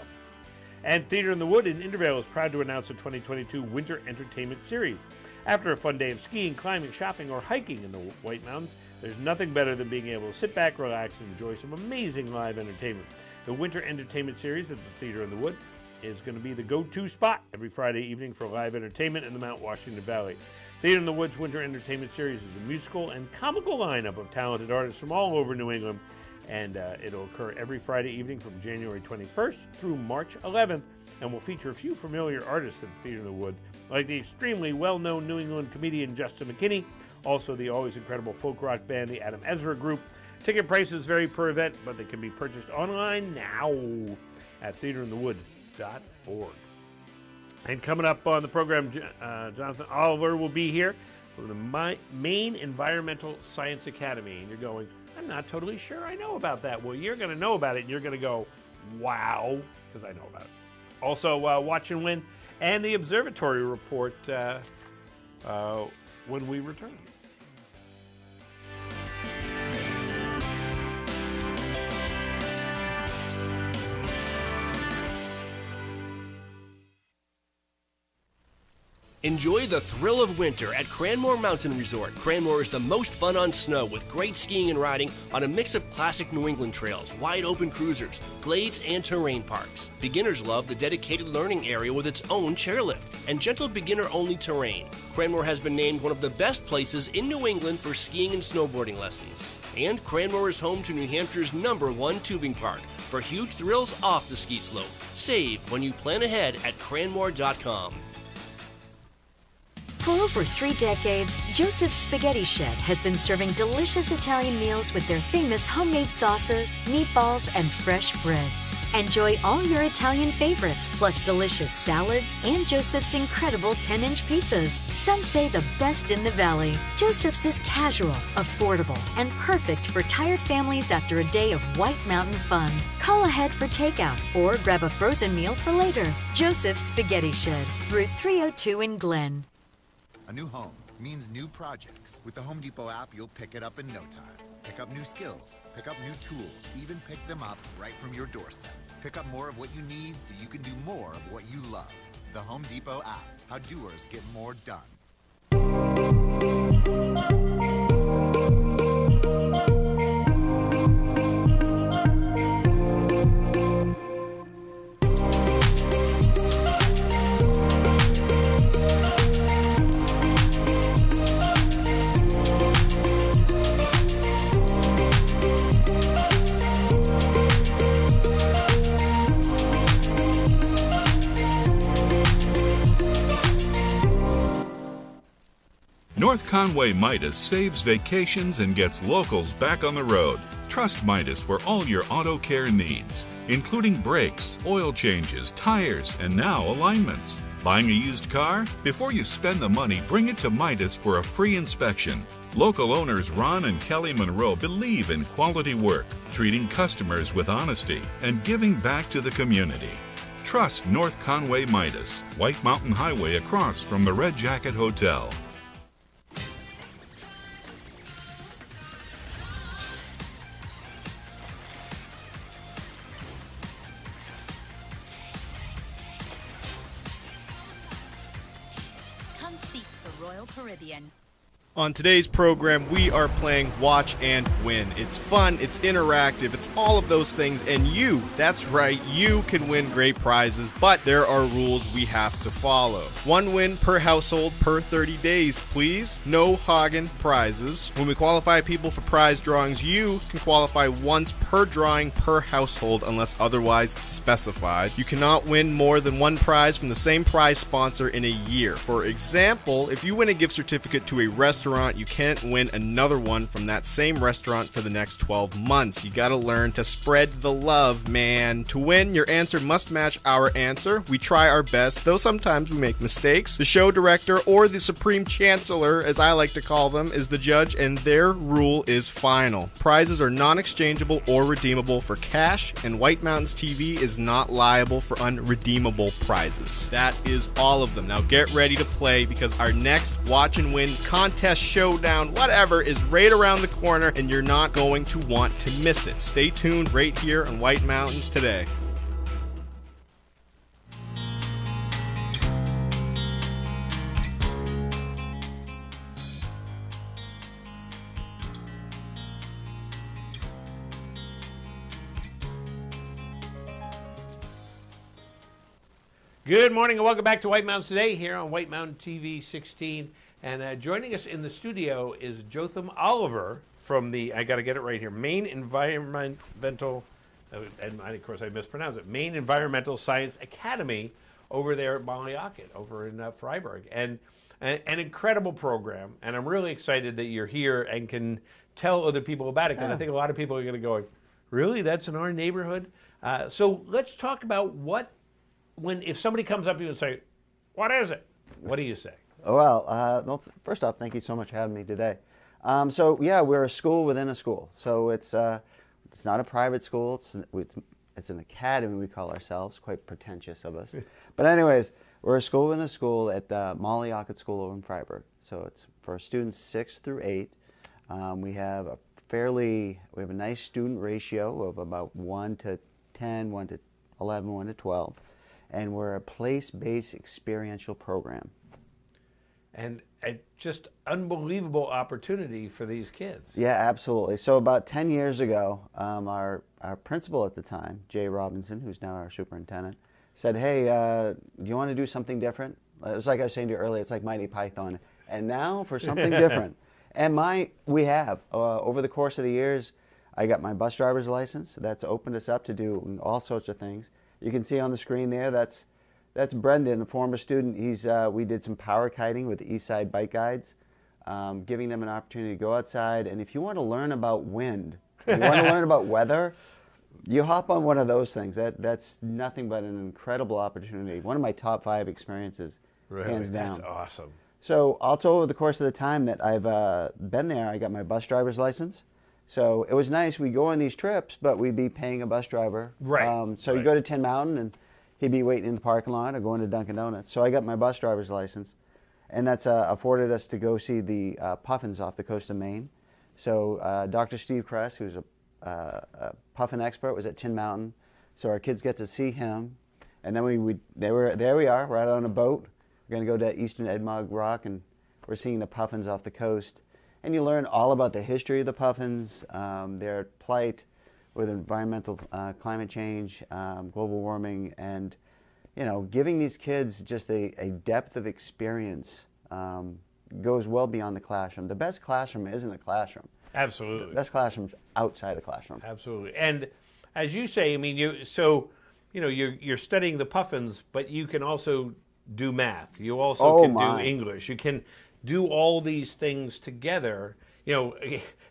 And Theater in the Wood in Intervale is proud to announce the 2022 Winter Entertainment Series. After a fun day of skiing, climbing, shopping, or hiking in the White Mountains, there's nothing better than being able to sit back, relax, and enjoy some amazing live entertainment. The Winter Entertainment Series at the Theater in the Wood is going to be the go-to spot every Friday evening for live entertainment in the Mount Washington Valley. Theater in the Woods Winter Entertainment Series is a musical and comical lineup of talented artists from all over New England, and it'll occur every Friday evening from January 21st through March 11th, and will feature a few familiar artists at the Theater in the Woods, like the extremely well-known New England comedian Justin McKinney, also the always incredible folk rock band, the Adam Ezra Group. Ticket prices vary per event, but they can be purchased online now at theaterinthewoods.org. And coming up on the program, Jonathan Oliver will be here from the Maine Environmental Science Academy. And you're going, I'm not totally sure I know about that. Well, you're going to know about it, and you're going to go, wow, because I know about it. Also, Watch and Win and the Observatory Report when we return. Enjoy the thrill of winter at Cranmore Mountain Resort. Cranmore is the most fun on snow with great skiing and riding on a mix of classic New England trails, wide open cruisers, glades, and terrain parks. Beginners love the dedicated learning area with its own chairlift and gentle beginner-only terrain. Cranmore has been named one of the best places in New England for skiing and snowboarding lessons. And Cranmore is home to New Hampshire's #1 tubing park for huge thrills off the ski slope. Save when you plan ahead at cranmore.com. For over 3 decades, Joseph's Spaghetti Shed has been serving delicious Italian meals with their famous homemade sauces, meatballs, and fresh breads. Enjoy all your Italian favorites, plus delicious salads and Joseph's incredible 10-inch pizzas. Some say the best in the valley. Joseph's is casual, affordable, and perfect for tired families after a day of White Mountain fun. Call ahead for takeout or grab a frozen meal for later. Joseph's Spaghetti Shed, Route 302 in Glen. A new home means new projects. With the Home Depot app, you'll pick it up in no time. Pick up new skills, pick up new tools, even pick them up right from your doorstep. Pick up more of what you need so you can do more of what you love. The Home Depot app. How doers get more done. North Conway Midas saves vacations and gets locals back on the road. Trust Midas for all your auto care needs, including brakes, oil changes, tires, and now alignments. Buying a used car? Before you spend the money, bring it to Midas for a free inspection. Local owners Ron and Kelly Monroe believe in quality work, treating customers with honesty, and giving back to the community. Trust North Conway Midas, White Mountain Highway across from the Red Jacket Hotel. Come seek the Royal Caribbean. On today's program, we are playing Watch and Win. It's fun, it's interactive, it's all of those things, and you, that's right, you can win great prizes, but there are rules we have to follow. 1 win per household per 30 days, please. No hogging prizes. When we qualify people for prize drawings, you can qualify once per drawing per household unless otherwise specified. You cannot win more than 1 prize from the same prize sponsor in a year. For example, if you win a gift certificate to a restaurant, you can't win another one from that same restaurant for the next 12 months. You gotta learn to spread the love, man. To win, your answer must match our answer. We try our best, though sometimes we make mistakes. The show director, or the supreme chancellor, as I like to call them, is the judge, and their rule is final. Prizes are non-exchangeable or redeemable for cash, and White Mountains TV is not liable for unredeemable prizes. That is all of them. Now get ready to play, because our next Watch and Win contest, showdown, whatever, is right around the corner, and you're not going to want to miss it. Stay tuned right here on White Mountains Today. Good morning and welcome back to White Mountains Today here on White Mountain TV 16. And joining us in the studio is Jotham Oliver from the, I got to get it right here, Maine Environmental, and of course I mispronounced it, Maine Environmental Science Academy over there at Mollyakit, over in Freiburg. And an incredible program, and I'm really excited that you're here and can tell other people about it, because I think a lot of people are going to go, really, that's in our neighborhood? So let's talk about if somebody comes up to you and say, what is it? What do you say? Well, first off, thank you so much for having me today. So yeah, we're a school within a school. So it's not a private school. It's an academy, we call ourselves. Quite pretentious of us. But anyways, we're a school within a school at the Mollyakit School over in Freiburg. So it's for students 6 through 8. We have a nice student ratio of about 1 to 10, 1 to 11, 1 to 12. And we're a place-based experiential program. And a just unbelievable opportunity for these kids. Yeah, absolutely. So about 10 years ago, our principal at the time, Jay Robinson, who's now our superintendent, said, hey, do you want to do something different? It was like I was saying to you earlier, it's like Mighty Python. And now for something different. And we have. Over the course of the years, I got my bus driver's license. That's opened us up to do all sorts of things. You can see on the screen there, that's That's Brendan, a former student. We did some power kiting with the East Side Bike Guides, giving them an opportunity to go outside. And if you want to learn about wind, if you want to learn about weather, you hop on one of those things. That's nothing but an incredible opportunity. One of my top 5 experiences, hands down. That's awesome. So also over the course of the time that I've been there, I got my bus driver's license. So it was nice. We go on these trips, but we'd be paying a bus driver. Right. So you go to Tin Mountain, and he'd be waiting in the parking lot or going to Dunkin' Donuts. So I got my bus driver's license, and that's afforded us to go see the puffins off the coast of Maine. So Dr. Steve Kress, who's a puffin expert, was at Tin Mountain. So our kids get to see him, and then there we are, right on a boat. We're going to go to Eastern Edmog Rock, and we're seeing the puffins off the coast. And you learn all about the history of the puffins, their plight with environmental climate change, global warming, and giving these kids just a depth of experience goes well beyond the classroom. The best classroom isn't a classroom. Absolutely. The best classroom's outside a classroom. Absolutely. And as you say, I mean, you're studying the puffins, but you can also do math. You also can do English. You can do all these things together,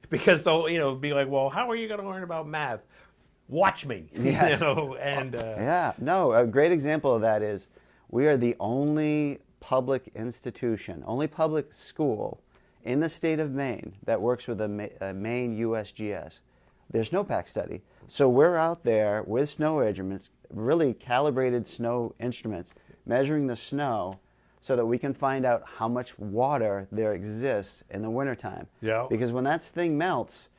because they'll, be like, well, how are you going to learn about math? Watch me, Yes. and a great example of that is we are the only public institution, only public school in the state of Maine that works with a Maine USGS. There's snowpack study. So we're out there with snow instruments, really calibrated snow instruments, measuring the snow so that we can find out how much water there exists in the wintertime. Yeah. Because when that thing melts,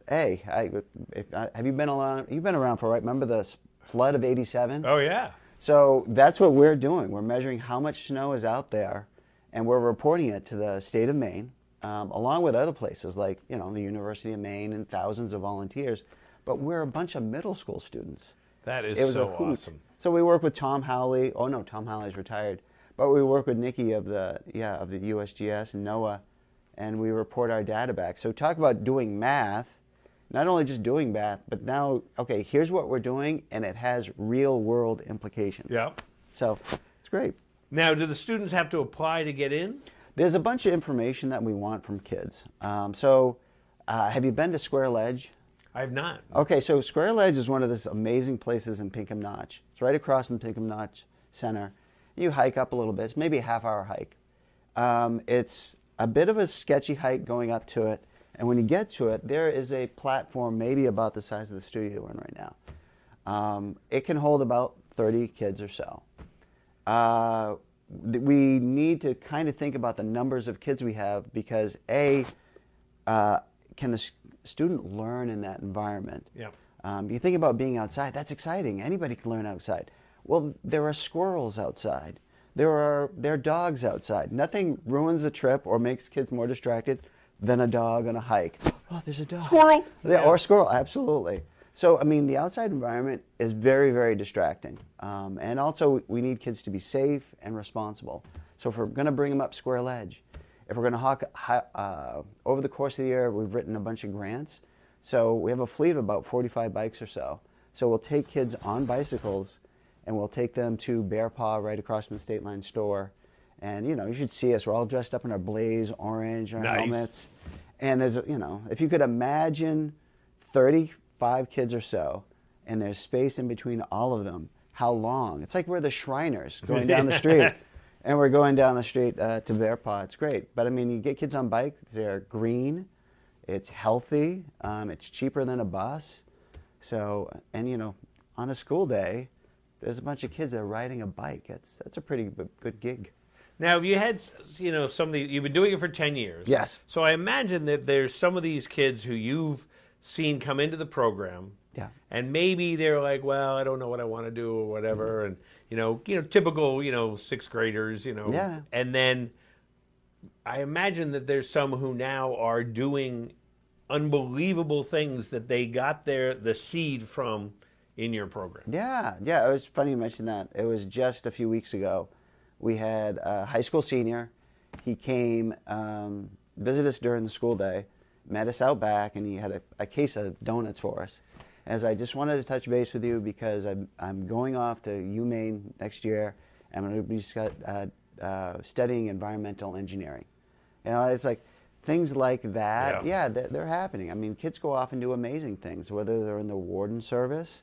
have you been around? You've been around for, right? Remember the flood of '87? Oh, yeah. So that's what we're doing. We're measuring how much snow is out there, and we're reporting it to the state of Maine, along with other places like, the University of Maine and thousands of volunteers. But we're a bunch of middle school students. That is It was so a hoot. awesome. So we work with Tom Howley. Oh no, Tom Howley's retired. But we work with Nikki of the USGS and NOAA, and we report our data back. So talk about doing math, not only just doing math, but now, okay, here's what we're doing, and it has real world implications. Yeah. So it's great. Now, do the students have to apply to get in? There's a bunch of information that we want from kids. Have you been to Square Ledge? I have not. Okay, so Square Ledge is one of those amazing places in Pinkham Notch. It's right across from Pinkham Notch Center. You hike up a little bit. It's maybe a half-hour hike. It's a bit of a sketchy hike going up to it, and when you get to it, there is a platform maybe about the size of the studio we're in right now. It can hold about 30 kids or so. We need to kind of think about the numbers of kids we have because, can the student learn in that environment? Yeah. You think about being outside, that's exciting. Anybody can learn outside. Well, there are squirrels outside. There are dogs outside. Nothing ruins a trip or makes kids more distracted than a dog on a hike. Oh, there's a dog. Squirrel! Yeah, or a squirrel, absolutely. So, I mean, the outside environment is very, very distracting. And also, we need kids to be safe and responsible. So if we're going to bring them up Square Ledge, if we're going to over the course of the year, we've written a bunch of grants. So we have a fleet of about 45 bikes or so. So we'll take kids on bicycles, and we'll take them to Bear Paw right across from the State Line store. And, you should see us. We're all dressed up in our Blaze orange, our helmets. And there's, if you could imagine 35 kids or so, and there's space in between all of them, how long? It's like we're the Shriners going down the street. And we're going down the street to Bear Paw. It's great. But, I mean, you get kids on bikes. They're green. It's healthy. It's cheaper than a bus. So, and, on a school day, there's a bunch of kids that are riding a bike. That's a pretty good gig. Now, have you had, some of the, you've been doing it for 10 years. Yes. So I imagine that there's some of these kids who you've seen come into the program. Yeah. And maybe they're like, well, I don't know what I want to do or whatever. And, typical, sixth graders, Yeah. And then I imagine that there's some who now are doing unbelievable things that they got the seed from in your program. Yeah. It was funny you mentioned that. It was just a few weeks ago. We had a high school senior. He came, visit us during the school day, met us out back, and he had a case of donuts for us. As I just wanted to touch base with you because I'm going off to UMaine next year, I'm going to be studying environmental engineering. You know, it's like things like that. Yeah, they're happening. I mean, kids go off and do amazing things, whether they're in the warden service.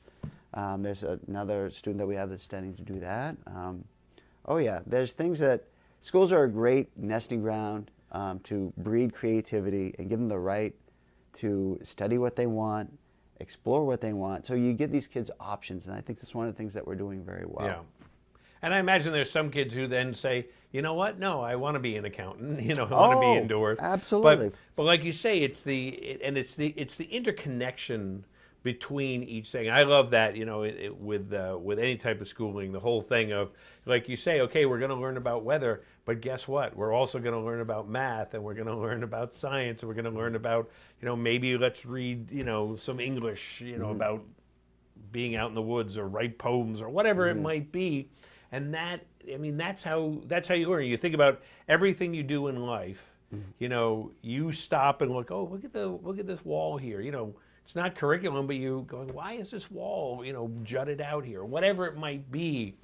There's another student that we have that's studying to do that. Oh yeah, there's things that schools are a great nesting ground to breed creativity and give them the right to study what they want, explore what they want. So you give these kids options, and I think that's one of the things that we're doing very well. Yeah. And I imagine there's some kids who then say, you know what? No, I want to be an accountant. You know, I want to be indoors. Absolutely. But like you say, it's the interconnection between each thing. I love that. You know, with any type of schooling, the whole thing of, like you say, okay, we're going to learn about weather, but guess what? We're also going to learn about math, and we're going to learn about science, and we're going to learn about, you know, maybe let's read, you know, some English, you know, about being out in the woods, or write poems, or whatever it might be. And that, I mean, that's how you learn. You think about everything you do in life. You know, you stop and look. Oh, look at this wall here. You know, it's not curriculum, but you going, why is this wall, you know, jutted out here? Whatever it might be,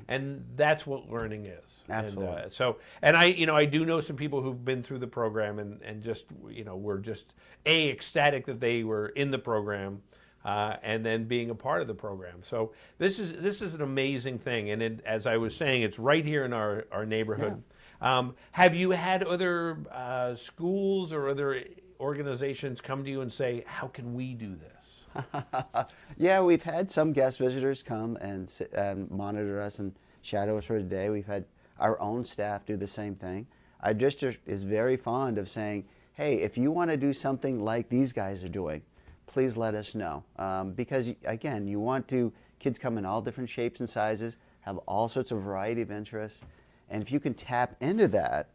and that's what learning is. Absolutely. And I do know some people who've been through the program and just, you know, were just ecstatic that they were in the program. And then being a part of the program. So this is an amazing thing. And as I was saying, it's right here in our neighborhood. Yeah. Have you had other schools or other organizations come to you and say, how can we do this? Yeah, we've had some guest visitors come and monitor us and shadow us for a day. We've had our own staff do the same thing. Our district is very fond of saying, hey, if you want to do something like these guys are doing, please let us know. Because, again, you want kids come in all different shapes and sizes, have all sorts of variety of interests. And if you can tap into that,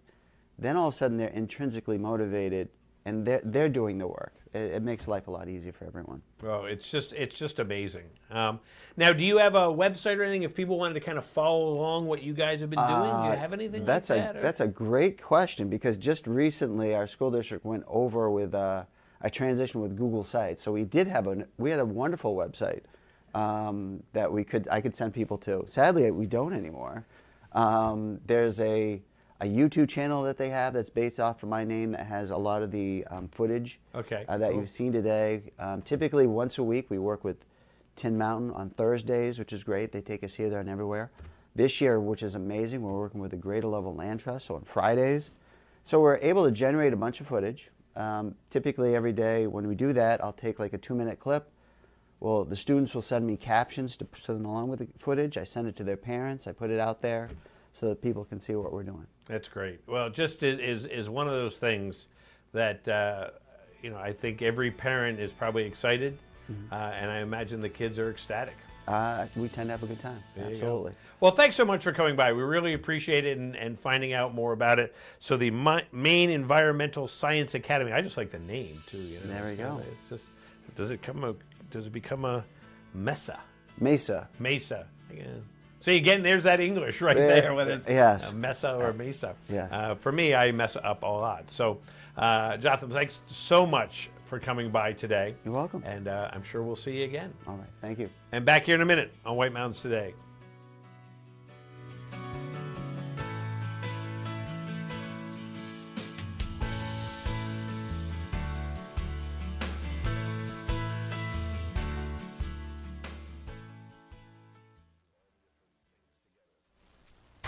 then all of a sudden they're intrinsically motivated, and they're doing the work. It makes life a lot easier for everyone. Well, it's just amazing. Now, do you have a website or anything if people wanted to kind of follow along what you guys have been doing? Do you have anything like that? That's a great question, because just recently our school district went over with a transition with Google Sites. So we had a wonderful website that I could send people to. Sadly, we don't anymore. There's a YouTube channel that they have that's based off of my name that has a lot of the footage that you've seen today. Typically once a week we work with Tin Mountain on Thursdays, which is great. They take us here, there, and everywhere. This year, which is amazing, we're working with the Greater Level Land Trust, so on Fridays. So we're able to generate a bunch of footage. Typically every day when we do that, I'll take like a 2-minute clip. Well, the students will send me captions to send along with the footage. I send it to their parents. I put it out there so that people can see what we're doing. That's great. Well, just is one of those things that you know, I think every parent is probably excited, and I imagine the kids are ecstatic. We tend to have a good time. There Absolutely. Well, thanks so much for coming by. We really appreciate it and finding out more about it. So the Maine Environmental Science Academy. I just like the name too. You know? There we go. It's just, does it become a Mesa? Mesa. Mesa. Yeah. See, again, there's that English right there, whether it's Mesa or Mesa. Yes. For me, I mess up a lot. So, Jotham, thanks so much for coming by today. You're welcome. And I'm sure we'll see you again. All right. Thank you. And back here in a minute on White Mountains Today.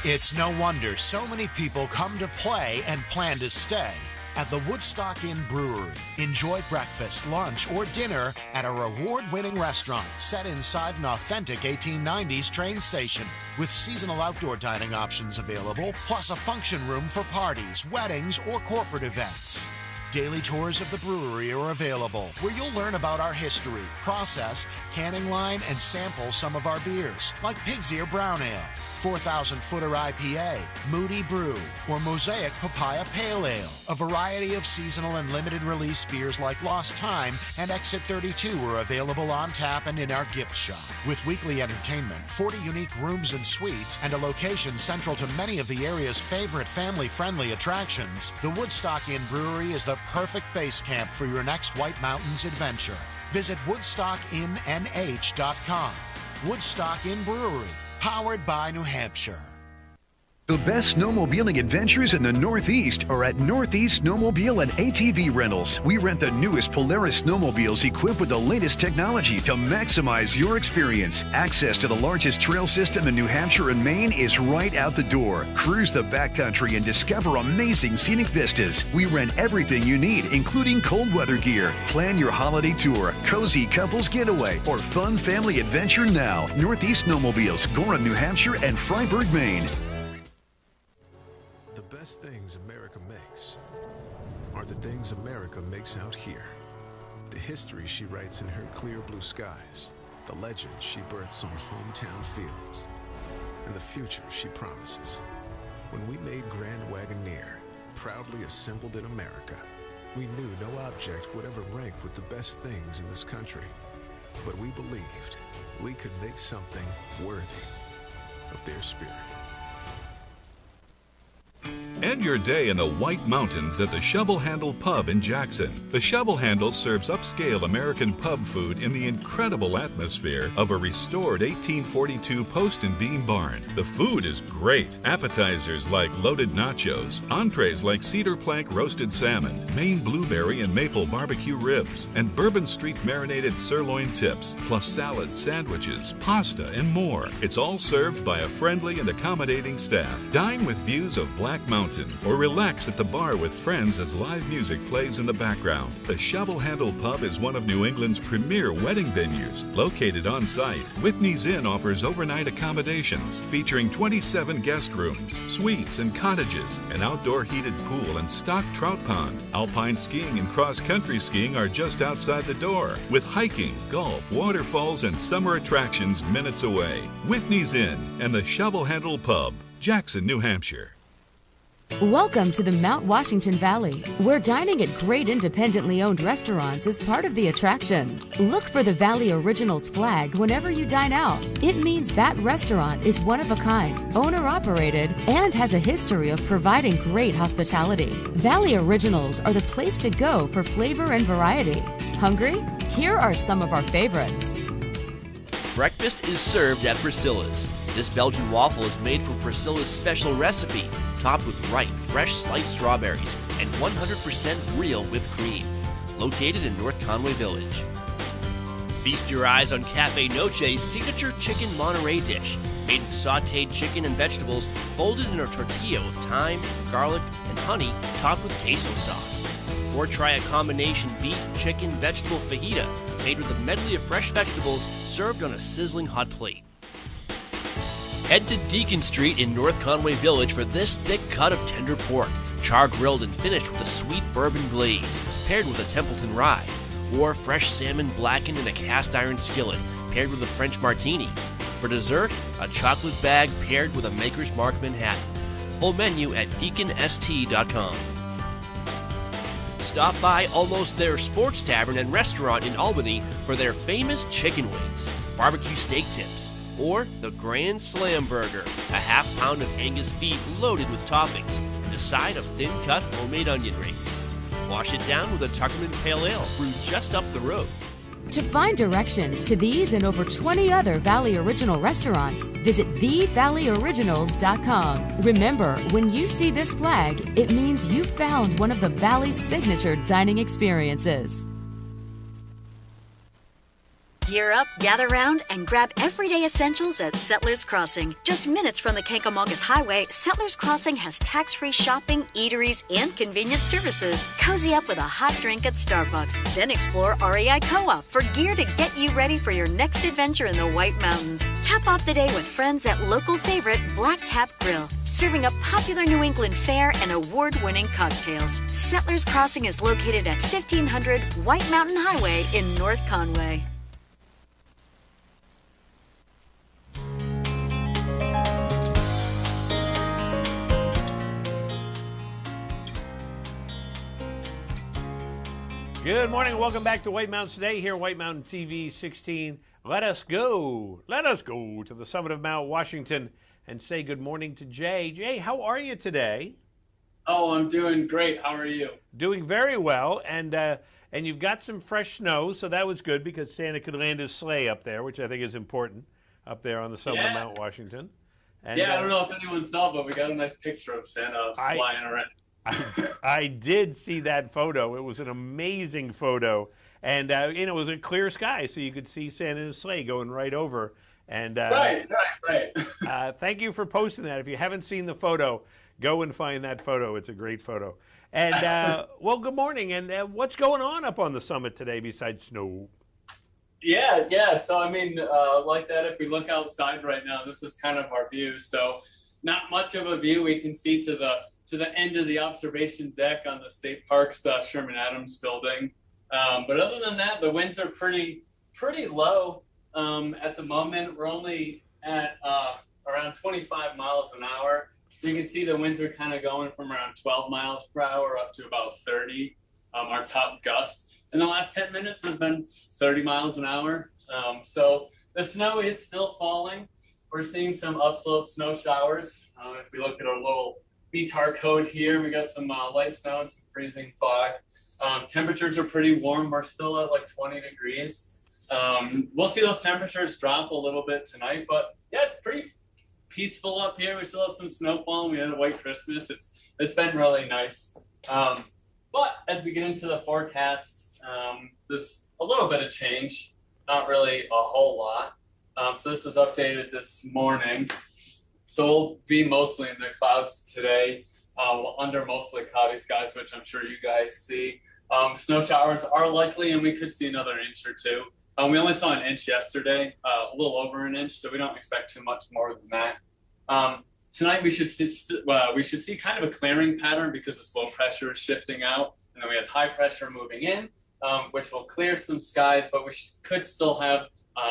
It's no wonder so many people come to play and plan to stay at the Woodstock Inn Brewery. Enjoy breakfast, lunch, or dinner at a award-winning restaurant set inside an authentic 1890s train station with seasonal outdoor dining options available, plus a function room for parties, weddings, or corporate events. Daily tours of the brewery are available, where you'll learn about our history, process, canning line, and sample some of our beers, like Pig's Ear Brown Ale, 4,000-footer IPA, Moody Brew, or Mosaic Papaya Pale Ale. A variety of seasonal and limited release beers like Lost Time and Exit 32 are available on tap and in our gift shop. With weekly entertainment, 40 unique rooms and suites, and a location central to many of the area's favorite family-friendly attractions, the Woodstock Inn Brewery is the perfect base camp for your next White Mountains adventure. Visit WoodstockInnNH.com. Woodstock Inn Brewery, powered by New Hampshire. The best snowmobiling adventures in the Northeast are at Northeast Snowmobile and ATV Rentals. We rent the newest Polaris snowmobiles equipped with the latest technology to maximize your experience. Access to the largest trail system in New Hampshire and Maine is right out the door. Cruise the backcountry and discover amazing scenic vistas. We rent everything you need, including cold weather gear. Plan your holiday tour, cozy couples getaway, or fun family adventure now. Northeast Snowmobiles, Gorham, New Hampshire, and Freiburg, Maine. The best things America makes are the things America makes out here. The history she writes in her clear blue skies, the legends she births on hometown fields, and the future she promises. When we made Grand Wagoneer, proudly assembled in America, we knew no object would ever rank with the best things in this country. But we believed we could make something worthy of their spirit. End your day in the White Mountains at the Shovel Handle Pub in Jackson. The Shovel Handle serves upscale American pub food in the incredible atmosphere of a restored 1842 post and beam barn. The food is great. Appetizers like loaded nachos, entrees like cedar plank roasted salmon, Maine blueberry and maple barbecue ribs, and Bourbon Street marinated sirloin tips, plus salads, sandwiches, pasta, and more. It's all served by a friendly and accommodating staff. Dine with views of Black Mountain, or relax at the bar with friends as live music plays in the background. The Shovel Handle Pub is one of New England's premier wedding venues. Located on site, Whitney's Inn offers overnight accommodations featuring 27 guest rooms, suites, and cottages, an outdoor heated pool and stocked trout pond. Alpine skiing and cross-country skiing are just outside the door, with hiking, golf, waterfalls, and summer attractions minutes away. Whitney's Inn and the Shovel Handle Pub, Jackson, New Hampshire. Welcome to the Mount Washington Valley, where dining at great independently owned restaurants is part of the attraction. Look for the Valley Originals flag whenever you dine out. It means that restaurant is one of a kind, owner-operated, and has a history of providing great hospitality. Valley Originals are the place to go for flavor and variety. Hungry? Here are some of our favorites. Breakfast is served at Priscilla's. This Belgian waffle is made from Priscilla's special recipe, topped with ripe, fresh sliced strawberries and 100% real whipped cream. Located in North Conway Village. Feast your eyes on Cafe Noche's signature chicken Monterey dish, made with sautéed chicken and vegetables folded in a tortilla with thyme, garlic, and honey, topped with queso sauce. Or try a combination beef, chicken, vegetable fajita, made with a medley of fresh vegetables served on a sizzling hot plate. Head to Deacon Street in North Conway Village for this thick cut of tender pork, char-grilled and finished with a sweet bourbon glaze, paired with a Templeton rye, or fresh salmon blackened in a cast-iron skillet, paired with a French martini. For dessert, a chocolate bag paired with a Maker's Mark Manhattan. Full menu at deaconst.com. Stop by Almost There Sports Tavern and Restaurant in Albany for their famous chicken wings, barbecue steak tips, or the Grand Slam Burger, a half pound of Angus beef loaded with toppings, and a side of thin-cut homemade onion rings. Wash it down with a Tuckerman Pale Ale brewed just up the road. To find directions to these and over 20 other Valley Original restaurants, visit thevalleyoriginals.com. Remember, when you see this flag, it means you found one of the Valley's signature dining experiences. Gear up, gather round, and grab everyday essentials at Settlers Crossing. Just minutes from the Kankomongas Highway, Settlers Crossing has tax-free shopping, eateries, and convenient services. Cozy up with a hot drink at Starbucks. Then explore REI Co-op for gear to get you ready for your next adventure in the White Mountains. Cap off the day with friends at local favorite Black Cap Grill, serving up popular New England fare and award-winning cocktails. Settlers Crossing is located at 1500 White Mountain Highway in North Conway. Good morning. Welcome back to White Mountains Today here on White Mountain TV 16. Let us go to the summit of Mount Washington and say good morning to Jay. Jay, how are you today? Oh, I'm doing great. How are you? Doing very well, and you've got some fresh snow, so that was good because Santa could land his sleigh up there, which I think is important up there on the summit of Mount Washington. And, yeah, I don't know if anyone saw, but we got a nice picture of Santa flying around. I did see that photo. It was an amazing photo. And, it was a clear sky, so you could see Santa in his sleigh going right over. And Right. Thank you for posting that. If you haven't seen the photo, go and find that photo. It's a great photo. And, well, good morning. And what's going on up on the summit today besides snow? Yeah. So, I mean, like that, if we look outside right now, this is kind of our view. So not much of a view. We can see to the end of the observation deck on the state park's Sherman Adams building. But other than that, the winds are pretty low at the moment. We're only at around 25 miles an hour. You can see the winds are kind of going from around 12 miles per hour up to about 30. Our top gust in the last 10 minutes has been 30 miles an hour. So the snow is still falling. We're seeing some upslope snow showers. If we look at our little BTAR code here, we got some light snow and some freezing fog. Temperatures are pretty warm. We're still at like 20 degrees. We'll see those temperatures drop a little bit tonight, but yeah, it's pretty peaceful up here. We still have some snowfall. We had a white Christmas. It's been really nice. But as we get into the forecast, there's a little bit of change, not really a whole lot. So this was updated this morning. So we'll be mostly in the clouds today, under mostly cloudy skies, which I'm sure you guys see. Snow showers are likely, and we could see another inch or two. We only saw an inch yesterday, a little over an inch, so we don't expect too much more than that. Tonight we should see kind of a clearing pattern because the low pressure is shifting out, and then we have high pressure moving in, which will clear some skies, but we could still have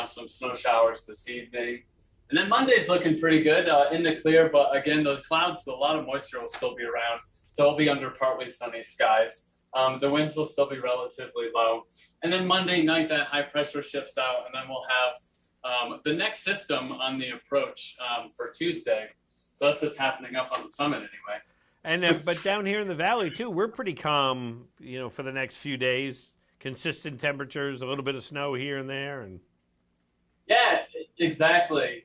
some snow showers this evening. And then Monday's looking pretty good in the clear, but again, the clouds, a lot of moisture will still be around, so it'll be under partly sunny skies. The winds will still be relatively low. And then Monday night, that high pressure shifts out, and then we'll have the next system on the approach for Tuesday. So that's what's happening up on the summit anyway. And but down here in the valley too, we're pretty calm, for the next few days. Consistent temperatures, a little bit of snow here and there, and yeah, exactly.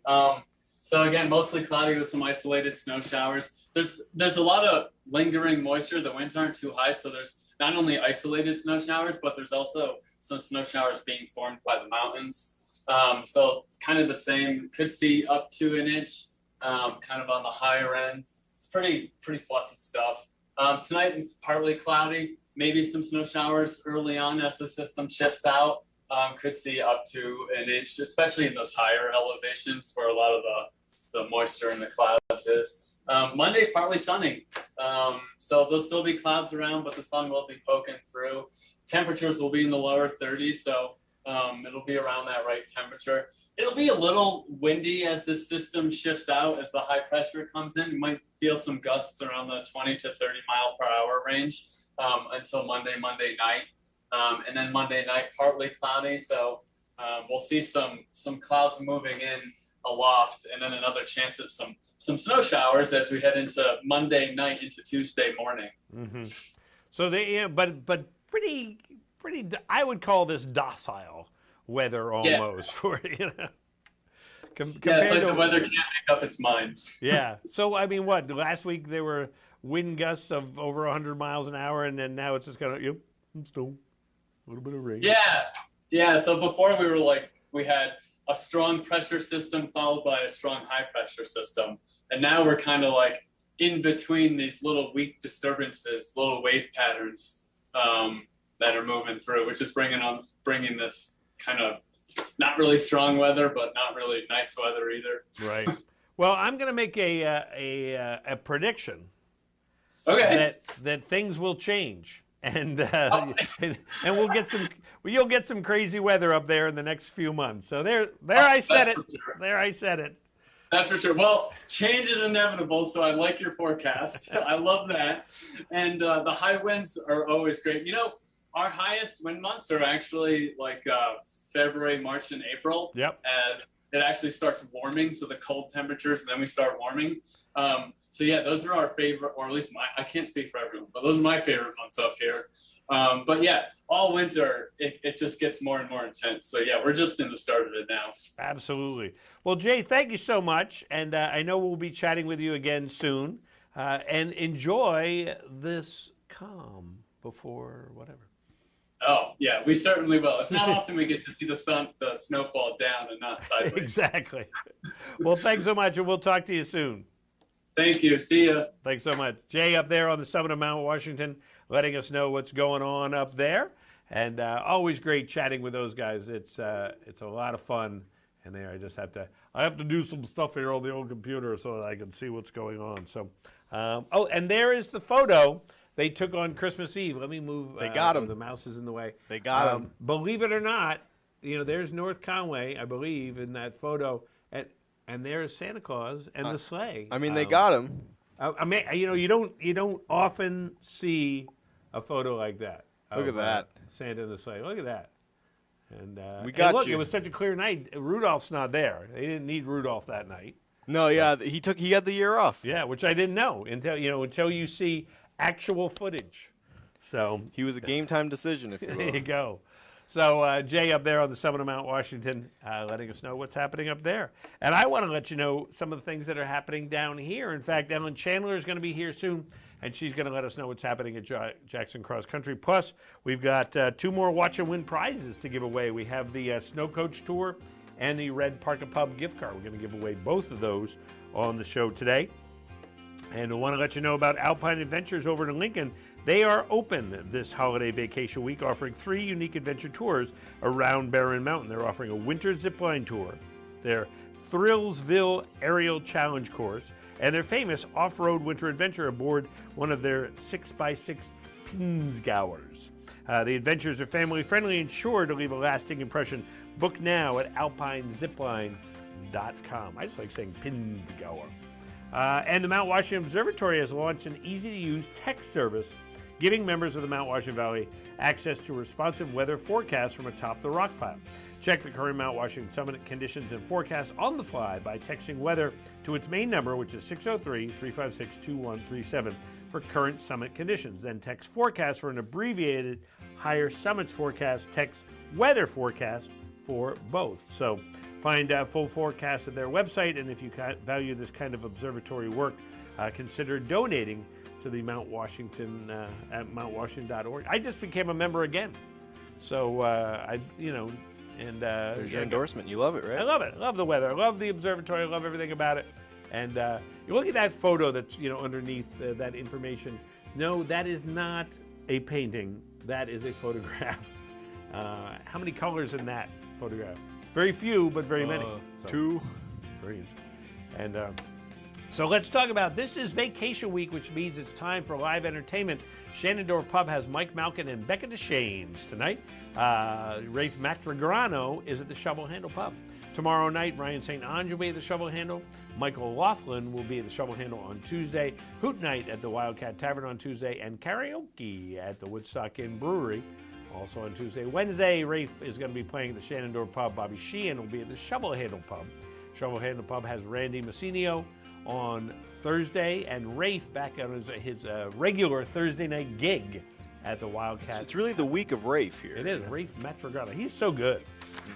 So again, mostly cloudy with some isolated snow showers. There's a lot of lingering moisture. The winds aren't too high, so there's not only isolated snow showers, but there's also some snow showers being formed by the mountains. So kind of the same. Could see up to an inch. Kind of on the higher end. It's pretty fluffy stuff. Tonight, partly cloudy, maybe some snow showers early on as the system shifts out. Could see up to an inch, especially in those higher elevations where a lot of the moisture in the clouds is. Monday, partly sunny. So there'll still be clouds around, but the sun will be poking through. Temperatures will be in the lower 30s, so it'll be around that right temperature. It'll be a little windy as this system shifts out, as the high pressure comes in. You might feel some gusts around the 20 to 30 mile per hour range until Monday night. And then Monday night, partly cloudy. So we'll see some clouds moving in aloft, and then another chance at some snow showers as we head into Monday night into Tuesday morning. Mm-hmm. So but pretty, I would call this docile weather almost for Yeah, it's like the weather can't make up its mind. Yeah. So I mean, what last week there were wind gusts of over 100 miles an hour, and then now it's just kind of snow, a little bit of rain. Yeah. So before we had a strong pressure system followed by a strong high pressure system, and now we're kind of like in between these little weak disturbances, little wave patterns that are moving through, which is bringing this kind of not really strong weather, but not really nice weather either. Right. Well, I'm going to make a prediction. Okay. That things will change, and you'll get some crazy weather up there in the next few months. So I said it. Sure. There I said it. That's for sure. Well, change is inevitable, so I like your forecast. I love that. And the high winds are always great. Our highest wind months are actually like February, March, and April. Yep. As it actually starts warming, so the cold temperatures, and then we start warming. So yeah, those are our favorite, or at least I can't speak for everyone, but those are my favorite months up here. But yeah, all winter, it just gets more and more intense. So yeah, we're just in the start of it now. Absolutely. Well, Jay, thank you so much. And I know we'll be chatting with you again soon. And enjoy this calm before whatever. Oh, yeah, we certainly will. It's not often we get to see the snow fall down and not sideways. Exactly. Well, thanks so much, and we'll talk to you soon. Thank you. See ya. Thanks so much. Jay up there on the summit of Mount Washington, letting us know what's going on up there. And always great chatting with those guys. It's a lot of fun. And there, I have to do some stuff here on the old computer so that I can see what's going on. So, and there is the photo they took on Christmas Eve. Let me move. They got him. The mouse is in the way. They got him. Believe it or not, there's North Conway, I believe, in that photo, and there's Santa Claus and the sleigh. I mean, they got him. I mean, you don't often see a photo like that. Look at that. Santa and the sleigh. Look at that. And we got look, you. It was such a clear night. Rudolph's not there. They didn't need Rudolph that night. No, yeah, he had the year off. Yeah, which I didn't know until you see actual footage. So he was a game time decision, if you will. There you go. So Jay up there on the summit of Mount Washington, letting us know what's happening up there. And I want to let you know some of the things that are happening down here. In fact, Ellen Chandler is going to be here soon, and she's going to let us know what's happening at Jackson Cross Country. Plus, we've got 2 more Watch and Win prizes to give away. We have the Snow Coach Tour and the Red Parker Pub gift card. We're going to give away both of those on the show today. And I want to let you know about Alpine Adventures over in Lincoln. They are open this holiday vacation week, offering 3 unique adventure tours around Barren Mountain. They're offering a winter zipline tour, their Thrillsville Aerial Challenge course, and their famous off-road winter adventure aboard one of their 6x6 Pinzgauers. The adventures are family-friendly and sure to leave a lasting impression. Book now at alpinezipline.com. I just like saying Pinzgauer. And the Mount Washington Observatory has launched an easy-to-use text service, giving members of the Mount Washington Valley access to responsive weather forecasts from atop the rock pile. Check the current Mount Washington Summit conditions and forecasts on the fly by texting weather to its main number, which is 603-356-2137 for current summit conditions. Then text forecast for an abbreviated higher summits forecast. Text weather forecast for both. So find full forecasts at their website, and if you value this kind of observatory work, consider donating to the Mount Washington at mountwashington.org. I just became a member again, so there's your endorsement. You love it, right? I love it. I love the weather. I love the observatory. I love everything about it. And you look at that photo that's underneath that information. No, that is not a painting. That is a photograph. How many colors in that photograph? Very few, but very many. 2. Very. And so let's talk about, this is vacation week, which means it's time for live entertainment. Shenandoah Pub has Mike Malkin and Becca DeShanes tonight. Rafe Matragrano is at the Shovel Handle Pub. Tomorrow night, Ryan St. Ange will be at the Shovel Handle. Michael Laughlin will be at the Shovel Handle on Tuesday. Hoot Night at the Wildcat Tavern on Tuesday. And karaoke at the Woodstock Inn Brewery also on Tuesday. Wednesday, Rafe is going to be playing at the Shenandoah Pub. Bobby Sheehan will be at the Shovel Handle Pub. Shovel Handle Pub has Randy Massinio on Thursday, and Rafe back on his regular Thursday night gig at the Wildcat. So it's really the week of Rafe here. It is. Rafe Matragrano. He's so good.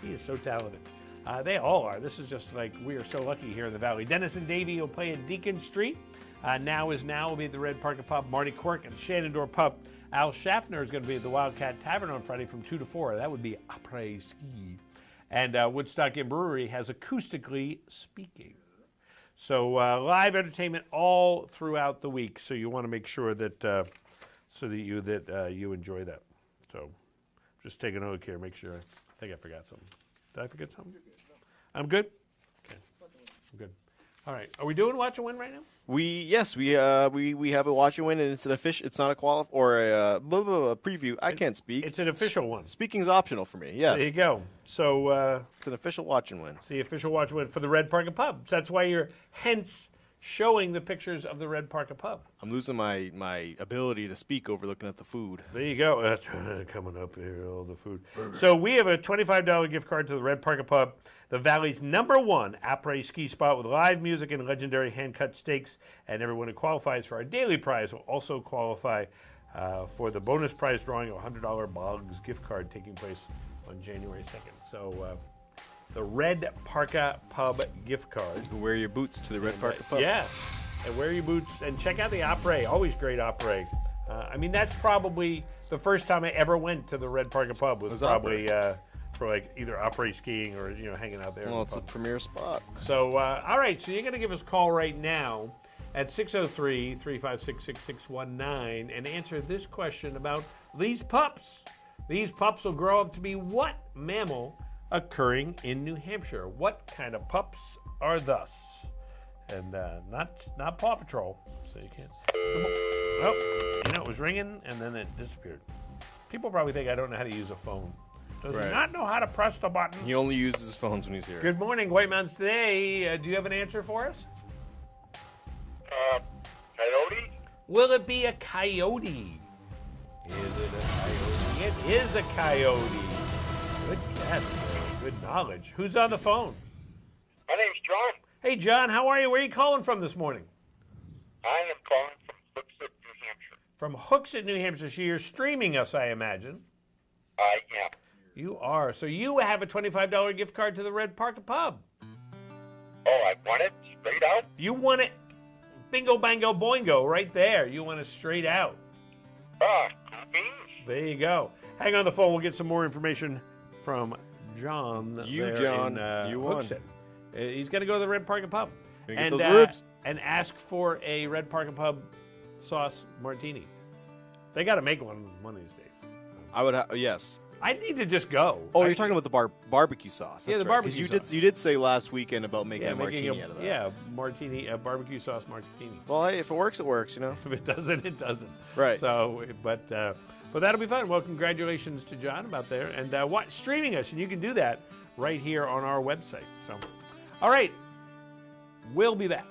He is so talented. They all are. This is just like, we are so lucky here in the Valley. Dennis and Davey will play at Deacon Street. Now is Now will be at the Red Parker Pub. Marty Quirk at the Shenandoah Pub. Al Schaffner is going to be at the Wildcat Tavern on Friday from 2 to 4. That would be après ski. And Woodstock Inn Brewery has Acoustically Speaking. So live entertainment all throughout the week. So you want to make sure that you enjoy that. So just take a look here. Make sure. I think I forgot something. Did I forget something? I'm good. Okay, I'm good. All right. Are we doing Watch and Win right now? We have a Watch and Win, and it's an official. It's not a or a preview. I can't speak. It's an official one. Speaking is optional for me. Yes. There you go. So it's an official Watch and Win. It's the official Watch and Win for the Red Parker Pub. So that's why you're hence showing the pictures of the Red Parker Pub. I'm losing my ability to speak over looking at the food. There you go. That's coming up here, all the food. So we have a $25 gift card to the Red Parker Pub, the Valley's #1 après ski spot with live music and legendary hand-cut steaks. And everyone who qualifies for our daily prize will also qualify for the bonus prize drawing of a $100 Boggs gift card taking place on January 2nd. So the Red Parka Pub gift card. Wear your boots to the Red Parka Pub. Yeah, and wear your boots and check out the Opry. Always great Opry. I mean, that's probably the first time I ever went to the Red Parka Pub was probably for like either Opry skiing or hanging out there. Well, it's a premier spot. So all right, so you're going to give us a call right now at 603-356-6619 and answer this question about these pups. These pups will grow up to be what mammal occurring in New Hampshire? What kind of pups are thus? And not Paw Patrol, so you can't. Oh, it was ringing and then it disappeared. People probably think I don't know how to use a phone. Does he not know how to press the button? He only uses his phones when he's here. Good morning, White Mountains Today. Do you have an answer for us? Coyote? Will it be a coyote? Is it a coyote? It is a coyote. Good guess. Good knowledge. Who's on the phone? My name's John. Hey, John, how are you? Where are you calling from this morning? I am calling from Hooksett, New Hampshire. From Hooksett, New Hampshire. So you're streaming us, I imagine. I am. You are. So you have a $25 gift card to the Red Parka Pub. Oh, I won it straight out? You won it. Bingo, bango, boingo, right there. You won it straight out. Ah, cool beans. There you go. Hang on the phone. We'll get some more information from John. John. You won. Hooksett. He's going to go to the Red Parka Pub and ask for a Red Parka Pub sauce martini. They got to make one of these days. I would. Yes. I need to just go. Oh, you're talking about the barbecue sauce. Yeah, the barbecue sauce. You did say last weekend about making a martini out of that. Yeah, martini, a barbecue sauce martini. Well, hey, if it works, it works. If it doesn't, it doesn't. Right. So, but that'll be fun. Well, congratulations to John about there and streaming us, and you can do that right here on our website. So, all right, we'll be back.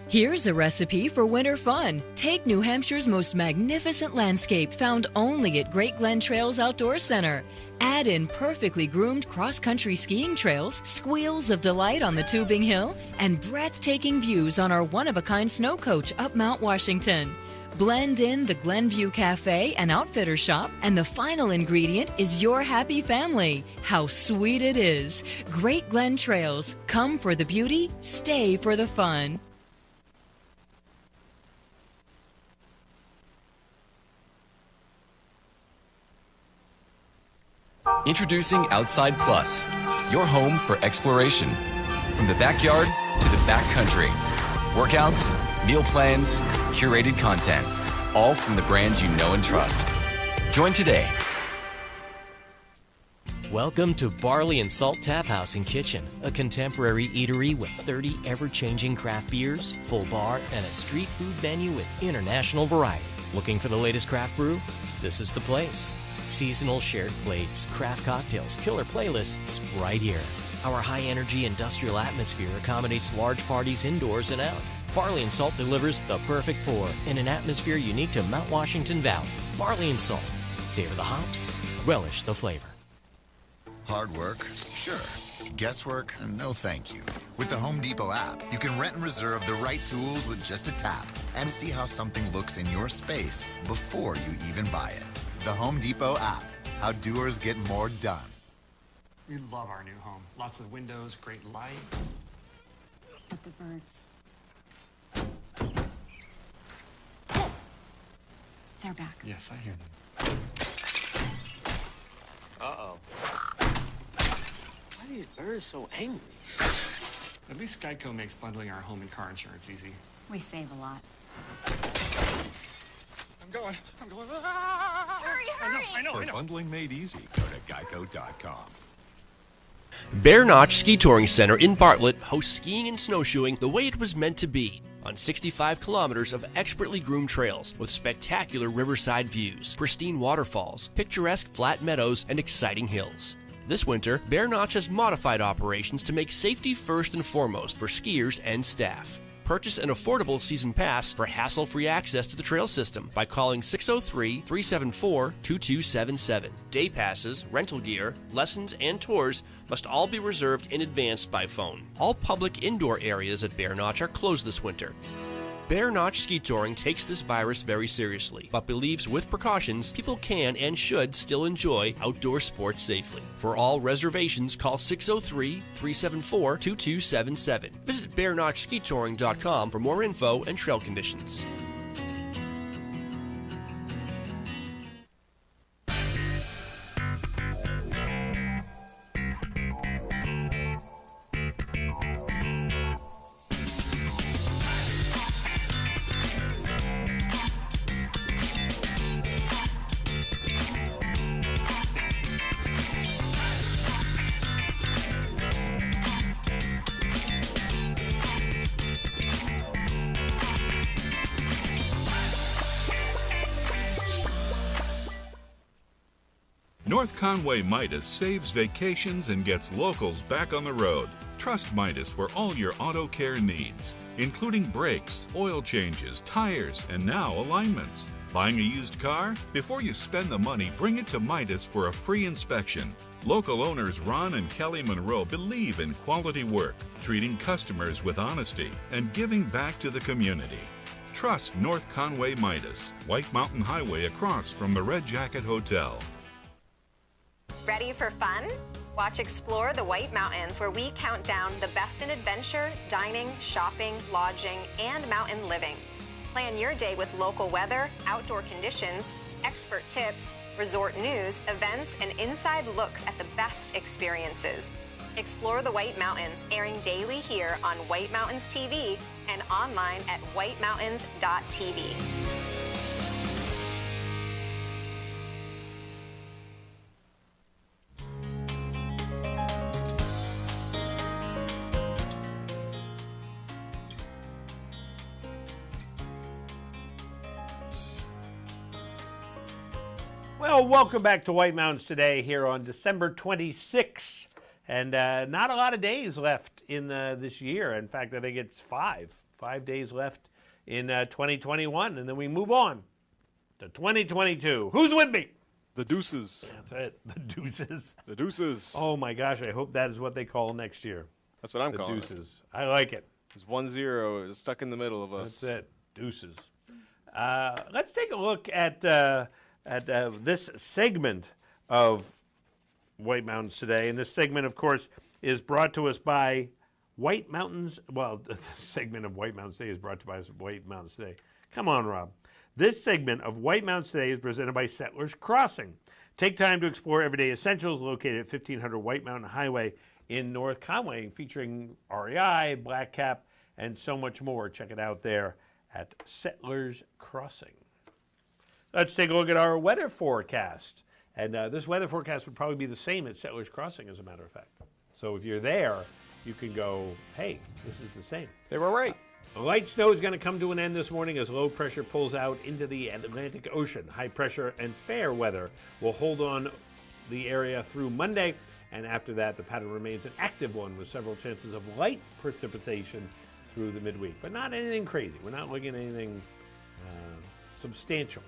Here's a recipe for winter fun. Take New Hampshire's most magnificent landscape found only at Great Glen Trails Outdoor Center. Add in perfectly groomed cross-country skiing trails, squeals of delight on the Tubing Hill, and breathtaking views on our one-of-a-kind snow coach up Mount Washington. Blend in the Glenview Cafe and Outfitter Shop, and the final ingredient is your happy family. How sweet it is. Great Glen Trails. Come for the beauty, stay for the fun. Introducing Outside Plus, your home for exploration. From the backyard to the backcountry. Workouts, meal plans, curated content, all from the brands you know and trust. Join today. Welcome to Barley and Salt Tap House and Kitchen, a contemporary eatery with 30 ever-changing craft beers, full bar, and a street food menu with international variety. Looking for the latest craft brew? This is the place. Seasonal shared plates, craft cocktails, killer playlists right here. Our high-energy industrial atmosphere accommodates large parties indoors and out. Barley and Salt delivers the perfect pour in an atmosphere unique to Mount Washington Valley. Barley and Salt. Savor the hops, relish the flavor. Hard work? Sure. Guesswork? No thank you. With the Home Depot app, you can rent and reserve the right tools with just a tap and see how something looks in your space before you even buy it. The Home Depot app. How doers get more done. We love our new home. Lots of windows, great light. But the birds. They're back. Yes, I hear them. Uh-oh. Why are these birds so angry? At least Geico makes bundling our home and car insurance easy. We save a lot. I'm going. Hurry! I know. For bundling made easy, go to geico.com. Bear Notch Ski Touring Center in Bartlett hosts skiing and snowshoeing the way it was meant to be, on 65 kilometers of expertly groomed trails with spectacular riverside views, pristine waterfalls, picturesque flat meadows, and exciting hills. This winter, Bear Notch has modified operations to make safety first and foremost for skiers and staff. Purchase an affordable season pass for hassle-free access to the trail system by calling 603-374-2277. Day passes, rental gear, lessons, and tours must all be reserved in advance by phone. All public indoor areas at Bear Notch are closed this winter. Bear Notch Ski Touring takes this virus very seriously, but believes with precautions, people can and should still enjoy outdoor sports safely. For all reservations, call 603-374-2277. Visit BearNotchSkiTouring.com for more info and trail conditions. North Conway Midas saves vacations and gets locals back on the road. Trust Midas for all your auto care needs, including brakes, oil changes, tires, and now alignments. Buying a used car? Before you spend the money, bring it to Midas for a free inspection. Local owners Ron and Kelly Monroe believe in quality work, treating customers with honesty, and giving back to the community. Trust North Conway Midas, White Mountain Highway across from the Red Jacket Hotel. Ready for fun? Watch Explore the White Mountains, where we count down the best in adventure, dining, shopping, lodging, and mountain living. Plan your day with local weather, outdoor conditions, expert tips, resort news, events, and inside looks at the best experiences. Explore the White Mountains, airing daily here on White Mountains TV and online at whitemountains.tv. Well, welcome back to White Mountains Today here on December 26th. And not a lot of days left in this year. In fact, I think it's five days left in 2021. And then we move on to 2022. Who's with me? The Deuces. That's it. The Deuces. The Deuces. Oh, my gosh. I hope that is what they call next year. That's what I'm calling The Deuces. I like it. It's 1-0. It's stuck in the middle of us. That's it. Deuces. Let's take a look at this segment of White Mountains Today. And this segment, of course, is brought to us by White Mountains. Well, the segment of White Mountains Today is brought to us by White Mountains Today. Come on, Rob. This segment of White Mountains Today is presented by Settlers Crossing. Take time to explore everyday essentials located at 1500 White Mountain Highway in North Conway, featuring REI, Black Cap, and so much more. Check it out there at Settlers Crossing. Let's take a look at our weather forecast. And this weather forecast would probably be the same at Settlers Crossing, as a matter of fact. So if you're there, you can go, hey, this is the same. They were right. Light snow is going to come to an end this morning as low pressure pulls out into the Atlantic Ocean. High pressure and fair weather will hold on the area through Monday. And after that, the pattern remains an active one with several chances of light precipitation through the midweek. But not anything crazy. We're not looking at anything substantial,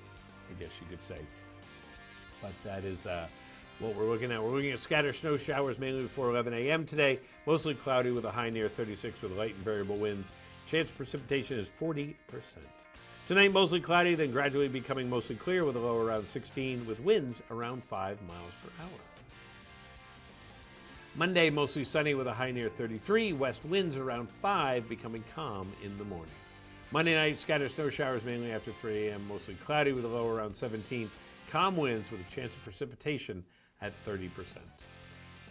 I guess you could say. But that is what we're looking at. We're looking at scattered snow showers mainly before 11 a.m. today. Mostly cloudy with a high near 36 with light and variable winds. Chance of precipitation is 40%. Tonight, mostly cloudy, then gradually becoming mostly clear with a low around 16 with winds around 5 miles per hour. Monday, mostly sunny with a high near 33. West winds around 5, becoming calm in the morning. Monday night, scattered snow showers mainly after 3 a.m. Mostly cloudy with a low around 17. Calm winds with a chance of precipitation at 30%.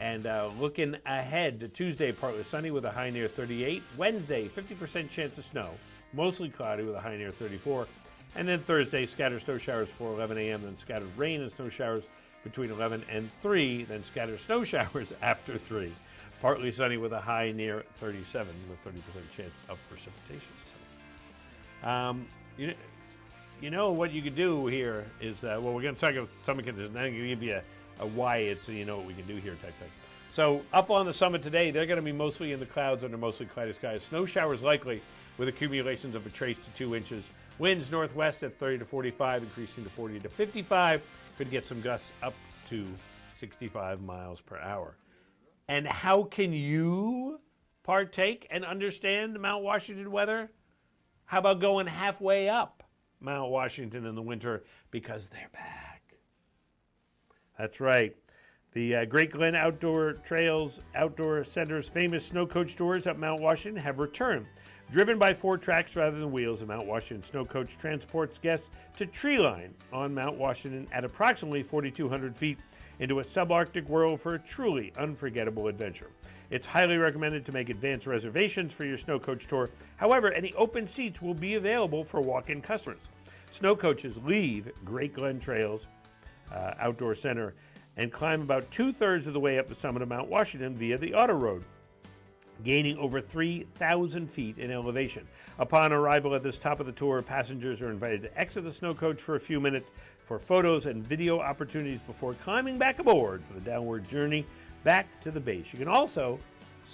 And looking ahead to Tuesday, partly sunny with a high near 38. Wednesday, 50% chance of snow. Mostly cloudy with a high near 34. And then Thursday, scattered snow showers before 11 a.m. Then scattered rain and snow showers between 11 and 3. Then scattered snow showers after 3. Partly sunny with a high near 37 with a 30% chance of precipitation. So, you know what you could do here is, well, we're going to talk about summer conditions. I'm going to give you why it's you know what we can do here type thing. So up on the summit today, they're going to be mostly in the clouds under mostly cloudy skies. Snow showers likely with accumulations of a trace to 2 inches. Winds northwest at 30 to 45, increasing to 40 to 55. Could get some gusts up to 65 miles per hour. And how can you partake and understand Mount Washington weather? How about going halfway up Mount Washington in the winter because they're back? That's right. The Great Glen Outdoor Trails Outdoor Center's famous snow coach tours up Mount Washington have returned. Driven by 4 tracks rather than wheels, the Mount Washington Snow Coach transports guests to Treeline on Mount Washington at approximately 4,200 feet into a subarctic world for a truly unforgettable adventure. It's highly recommended to make advance reservations for your snow coach tour. However, any open seats will be available for walk-in customers. Snow coaches leave Great Glen Trails Outdoor Center and climb about 2/3 of the way up the summit of Mount Washington via the Auto Road, gaining over 3,000 feet in elevation. Upon arrival at this top of the tour, passengers are invited to exit the snow coach for a few minutes for photos and video opportunities before climbing back aboard for the downward journey back to the base. You can also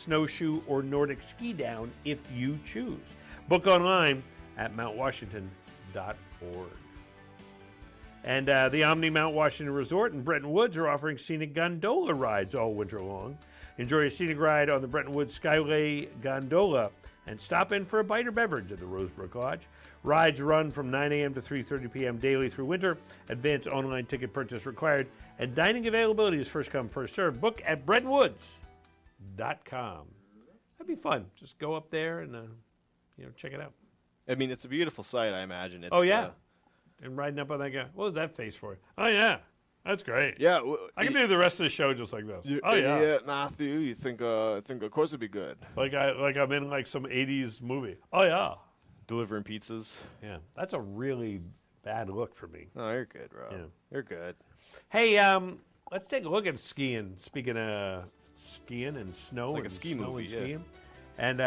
snowshoe or Nordic ski down if you choose. Book online at mountwashington.org. And the Omni Mount Washington Resort in Bretton Woods are offering scenic gondola rides all winter long. Enjoy a scenic ride on the Bretton Woods Skyway Gondola and stop in for a bite or beverage at the Rosebrook Lodge. Rides run from 9 a.m. to 3:30 p.m. daily through winter. Advance online ticket purchase required. And dining availability is first come, first served. Book at BrettonWoods.com. That'd be fun. Just go up there and check it out. I mean, it's a beautiful sight, I imagine. It's, oh, yeah. And riding up on that guy. What was that face for? Oh, yeah. That's great. Yeah. I can do the rest of the show just like this. Oh, yeah. Matthew, you think of course it'd be good. Like I'm in like some 80s movie. Oh, yeah. Delivering pizzas. Yeah. That's a really bad look for me. No, you're good, bro. Yeah. You're good. Hey, let's take a look at skiing. Speaking of skiing and snow. Like a ski movie, yeah. Skiing. And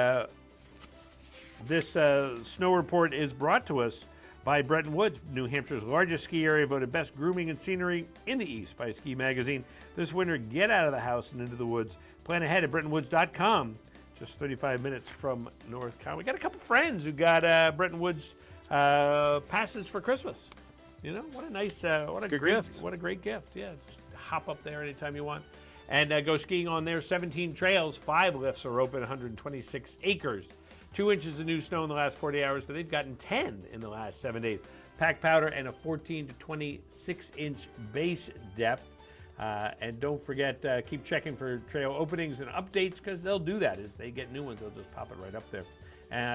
this snow report is brought to us by Bretton Woods, New Hampshire's largest ski area, voted best grooming and scenery in the East by Ski Magazine. This winter, get out of the house and into the woods. Plan ahead at BrettonWoods.com, just 35 minutes from North Conway. We got a couple friends who got Bretton Woods passes for Christmas. You know, what a nice, what a great gift. What a great gift. Yeah, just hop up there anytime you want. And go skiing on their 17 trails. 5 lifts are open, 126 acres. 2 inches of new snow in the last 40 hours, but they've gotten 10 in the last 7 days. Pack powder and a 14 to 26-inch base depth. And don't forget, keep checking for trail openings and updates because they'll do that. As they get new ones, they'll just pop it right up there.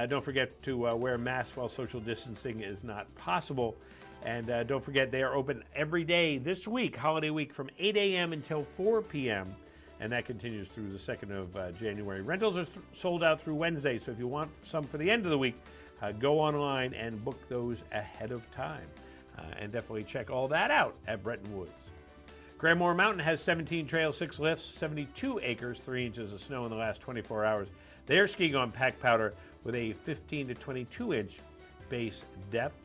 Don't forget to wear masks while social distancing is not possible. And don't forget, they are open every day this week, holiday week, from 8 a.m. until 4 p.m., and that continues through the 2nd of January. Rentals are sold out through Wednesday, so if you want some for the end of the week, go online and book those ahead of time. And definitely check all that out at Bretton Woods. Cranmore Mountain has 17 trails, 6 lifts, 72 acres, 3 inches of snow in the last 24 hours. They're skiing on pack powder with a 15 to 22-inch base depth.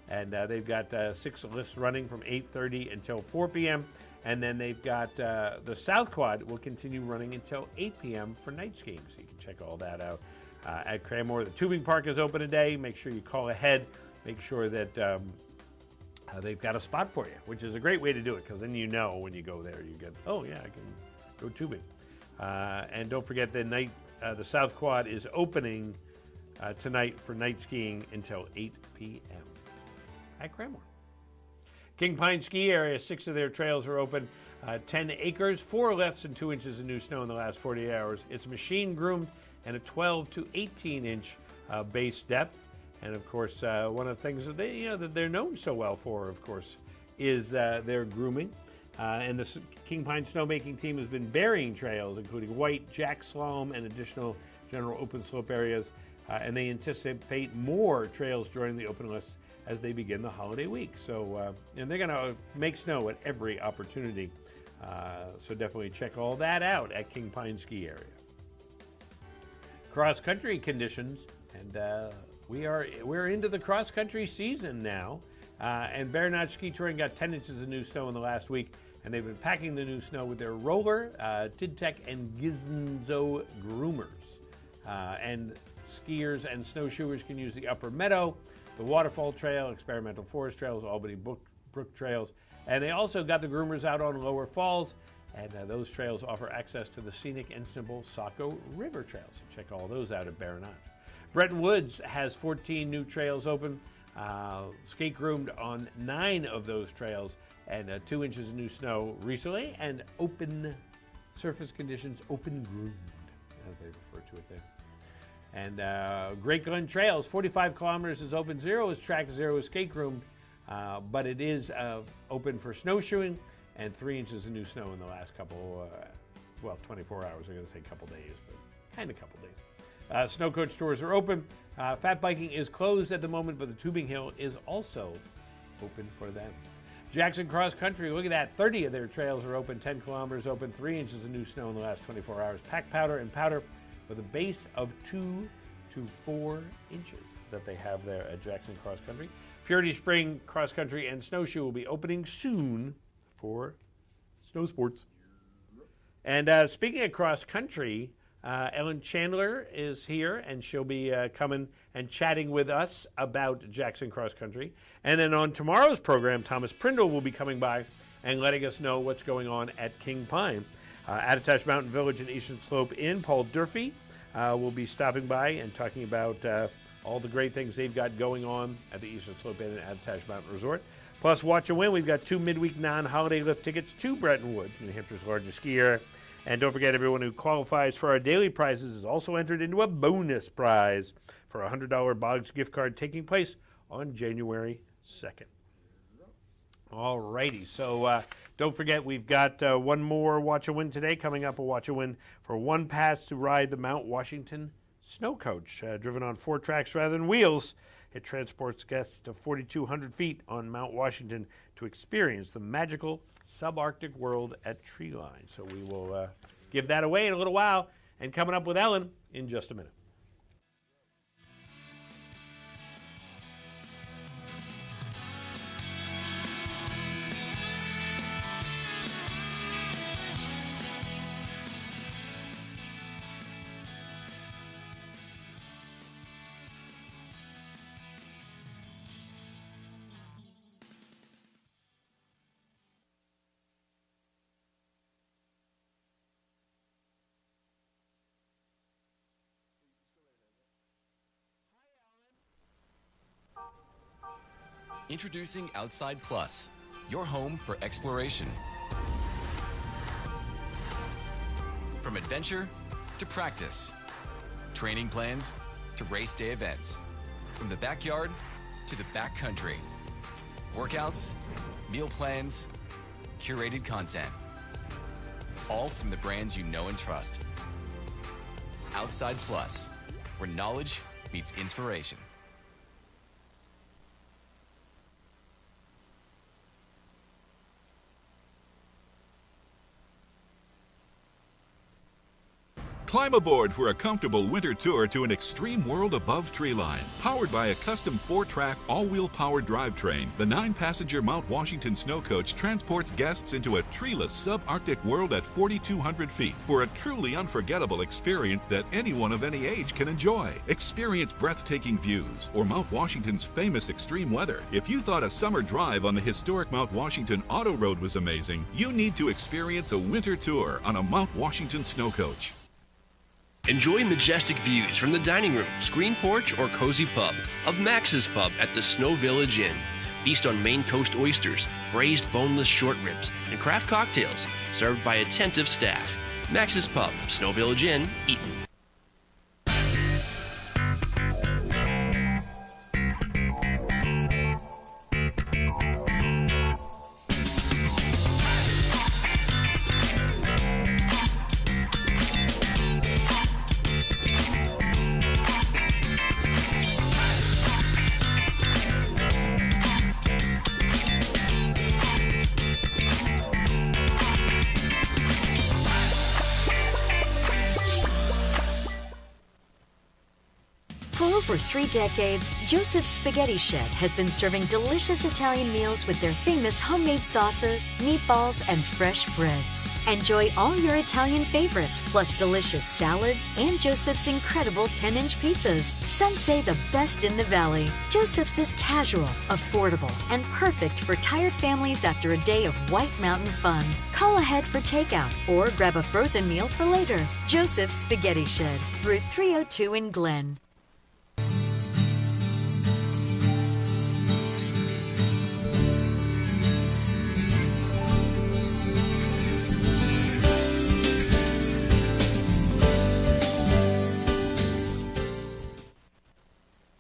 And they've got 6 lifts running from 8:30 until 4 p.m., and then they've got the South Quad will continue running until 8 p.m. for night skiing, so you can check all that out at Cranmore. The tubing park is open today. Make sure you call ahead. Make sure that they've got a spot for you, which is a great way to do it, because then you know when you go there, you get, oh, yeah, I can go tubing. And don't forget the South Quad is opening tonight for night skiing until 8 p.m. at Cranmore. King Pine Ski Area, 6 of their trails are open, 10 acres, 4 lifts, and 2 inches of new snow in the last 48 hours. It's machine groomed and a 12 to 18-inch base depth. And of course, one of the things that that they're known so well for, of course, is their grooming. And the King Pine snowmaking team has been burying trails, including white, jack slalom, and additional general open slope areas. And they anticipate more trails joining the open list as they begin the holiday week. So, and they're going to make snow at every opportunity. So definitely check all that out at King Pine Ski Area. Cross-country conditions, and we're into the cross-country season now. And Bear Notch Ski Touring got 10 inches of new snow in the last week. and they've been packing the new snow with their roller, Tidtech, and Gizmo groomers. And skiers and snowshoers can use the Upper Meadow, the Waterfall Trail, Experimental Forest Trails, Albany Brook Trails, and they also got the groomers out on Lower Falls, and those trails offer access to the scenic and simple Saco River Trails. So check all those out at Bear Notch. Bretton Woods has 14 new trails open, skate groomed on 9 of those trails, and 2 inches of new snow recently, and open surface conditions, open groomed, as they refer to it there. And Great Glen Trails, 45 kilometers is open. 0 is track, 0 is skate groomed, but it is open for snowshoeing, and 3 inches of new snow in the last couple, 24 hours. I'm going to say a couple days, but kind of a couple days. Snow coach tours are open. Fat biking is closed at the moment, but the Tubing Hill is also open for them. Jackson Cross Country, look at that. 30 of their trails are open, 10 kilometers open, 3 inches of new snow in the last 24 hours. Pack powder and powder with a base of 2 to 4 inches that they have there at Jackson Cross Country. Purity Spring Cross Country and Snowshoe will be opening soon for snow sports. And speaking of cross country, Ellen Chandler is here, and she'll be coming and chatting with us about Jackson Cross Country. And then on tomorrow's program, Thomas Prindle will be coming by and letting us know what's going on at King Pine. Attitash Mountain Village and Eastern Slope Inn, Paul Durfee will be stopping by and talking about all the great things they've got going on at the Eastern Slope Inn and Attitash Mountain Resort. Plus, watch and win. We've got 2 midweek non-holiday lift tickets to Bretton Woods, New Hampshire's largest skier. And don't forget, everyone who qualifies for our daily prizes is also entered into a bonus prize for a $100 Boggs gift card taking place on January 2nd. All righty, so don't forget, we've got one more Watch a Win today. Coming up, a Watch a Win for 1 pass to ride the Mount Washington Snow Coach. Driven on 4 tracks rather than wheels, it transports guests to 4,200 feet on Mount Washington to experience the magical subarctic world at Treeline. So we will give that away in a little while, and coming up with Ellen in just a minute. Introducing Outside Plus, your home for exploration. From adventure to practice, training plans to race day events, from the backyard to the backcountry, workouts, meal plans, curated content, all from the brands you know and trust. Outside Plus, where knowledge meets inspiration. Climb aboard for a comfortable winter tour to an extreme world above treeline. Powered by a custom 4-track, all-wheel powered drivetrain, the 9-passenger Mount Washington Snow Coach transports guests into a treeless subarctic world at 4,200 feet for a truly unforgettable experience that anyone of any age can enjoy. Experience breathtaking views or Mount Washington's famous extreme weather. If you thought a summer drive on the historic Mount Washington Auto Road was amazing, you need to experience a winter tour on a Mount Washington Snow Coach. Enjoy majestic views from the dining room, screen porch, or cozy pub of Max's Pub at the Snow Village Inn. Feast on Maine Coast oysters, braised boneless short ribs, and craft cocktails served by attentive staff. Max's Pub, Snow Village Inn, Eaton. For 3 decades, Joseph's Spaghetti Shed has been serving delicious Italian meals with their famous homemade sauces, meatballs, and fresh breads. Enjoy all your Italian favorites, plus delicious salads and Joseph's incredible 10-inch pizzas. Some say the best in the valley. Joseph's is casual, affordable, and perfect for tired families after a day of White Mountain fun. Call ahead for takeout or grab a frozen meal for later. Joseph's Spaghetti Shed, Route 302 in Glen.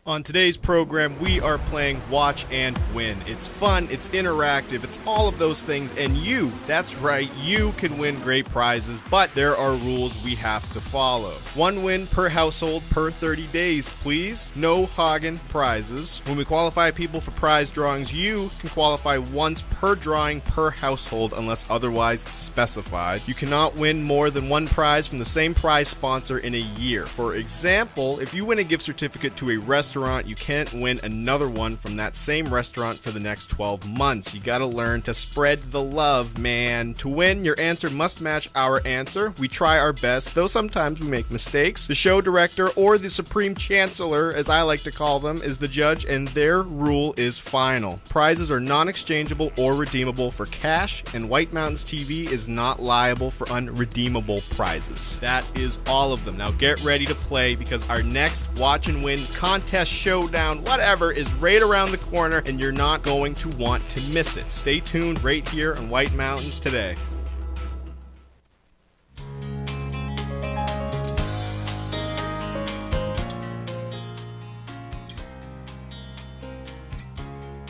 On today's program, we are playing Watch and Win. It's fun, it's interactive, it's all of those things, and you, that's right, you can win great prizes, but there are rules we have to follow. 1 win per household per 30 days, please. No Hagen prizes. When we qualify people for prize drawings, you can qualify once per drawing per household unless otherwise specified. You cannot win more than 1 prize from the same prize sponsor in a year. For example, if you win a gift certificate to a restaurant, you can't win another one from that same restaurant for the next 12 months. You gotta learn to spread the love, man. To win, your answer must match our answer. We try our best, though sometimes we make mistakes. The show director, or the supreme chancellor, as I like to call them, is the judge, and their rule is final. Prizes are non-exchangeable or redeemable for cash, and White Mountains TV is not liable for unredeemable prizes. That is all of them. Now get ready to play, because our next Watch and Win contest, showdown, whatever, is right around the corner, and you're not going to want to miss it. Stay tuned right here on White Mountains Today.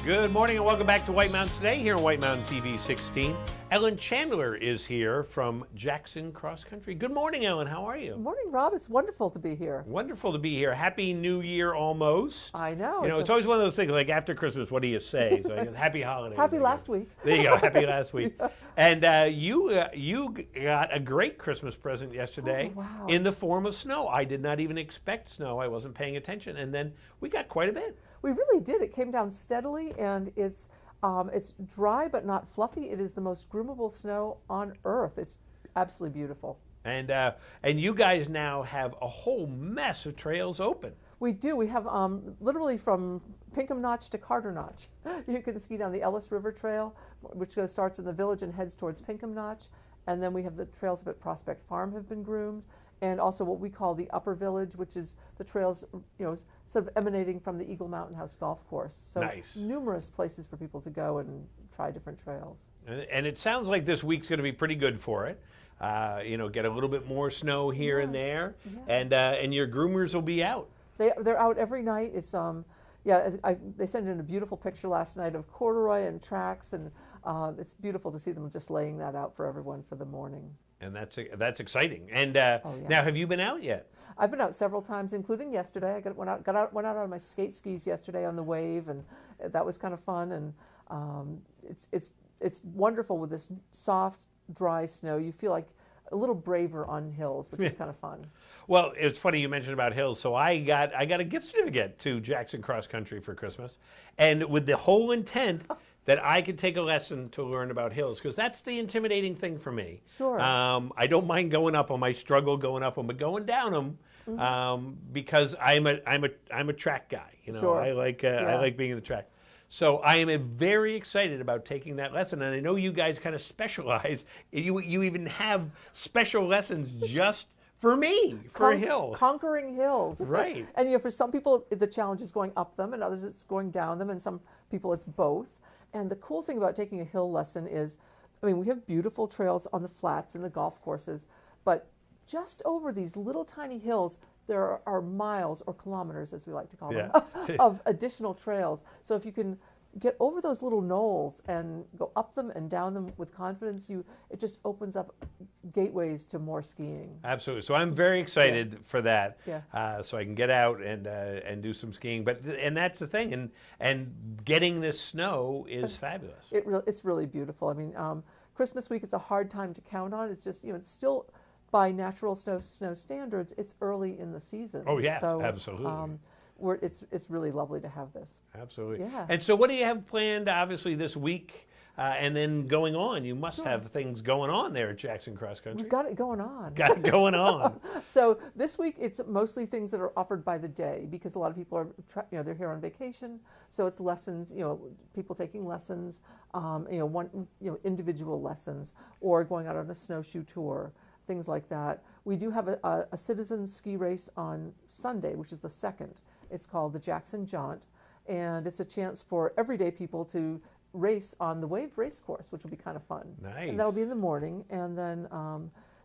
Good morning and welcome back to White Mountains Today here on White Mountain TV 16. Ellen Chandler is here from Jackson Cross Country. Good morning, Ellen. How are you? Good morning, Rob. It's wonderful to be here. Wonderful to be here. Happy New Year almost. I know. You know, it's always one of those things, like after Christmas, what do you say? So I guess, happy holidays. Happy last week. There you go. Happy last week. Yeah. And you got a great Christmas present yesterday in the form of snow. I did not even expect snow. I wasn't paying attention. And then we got quite a bit. We really did. It came down steadily, and it's dry but not fluffy. It is the most groomable snow on earth. It's absolutely beautiful. And you guys now have a whole mess of trails open. We do. We have literally from Pinkham Notch to Carter Notch. You can ski down the Ellis River Trail, which starts in the village and heads towards Pinkham Notch. And then we have the trails up at Prospect Farm have been groomed. And also what we call the Upper Village, which is the trails, you know, sort of emanating from the Eagle Mountain House Golf Course. So nice. Numerous places for people to go and try different trails. And it sounds like this week's going to be pretty good for it. You know, get a little bit more snow here and there, and your groomers will be out. They're out every night. It's they sent in a beautiful picture last night of corduroy and tracks, and it's beautiful to see them just laying that out for everyone for the morning. And that's exciting. And now, have you been out yet? I've been out several times, including yesterday. I went out on my skis yesterday on the wave, and that was kind of fun. And it's wonderful with this soft, dry snow. You feel like a little braver on hills, which is kind of fun. Well, it's funny you mentioned about hills. So I got a gift certificate to Jackson Cross Country for Christmas, and with the whole intent that I could take a lesson to learn about hills, because that's the intimidating thing for me. Sure. I don't mind going up them. I struggle going up them, but going down them, because I'm a track guy. You know, sure. I like being in the track. So I am very excited about taking that lesson, and I know you guys kind of specialize. You even have special lessons just for me, for a hill. Conquering hills. Right. And you know, for some people, the challenge is going up them, and others it's going down them, and some people it's both. And the cool thing about taking a hill lesson is, I mean, we have beautiful trails on the flats and the golf courses, but just over these little tiny hills, there are miles or kilometers, as we like to call them, of additional trails. So if you can get over those little knolls and go up them and down them with confidence, it just opens up gateways to more skiing. Absolutely. So I'm very excited for that. Yeah. So I can get out and do some skiing. And that's the thing. And getting this snow is fabulous. It's really beautiful. I mean, Christmas week is a hard time to count on. It's just, you know, it's still by natural snow standards, it's early in the season. Oh yes, absolutely. it's really lovely to have this. Absolutely. Yeah. And so what do you have planned, obviously, this week and then going on? You must have things going on there at Jackson Cross Country. We've got it going on. Got it going on. So this week it's mostly things that are offered by the day because a lot of people are, they're here on vacation. So it's lessons, people taking lessons, individual lessons, or going out on a snowshoe tour, things like that. We do have a citizens ski race on Sunday, which is the 2nd. It's called the Jackson Jaunt, and it's a chance for everyday people to race on the waved race course, which will be kind of fun. Nice. And that'll be in the morning, and then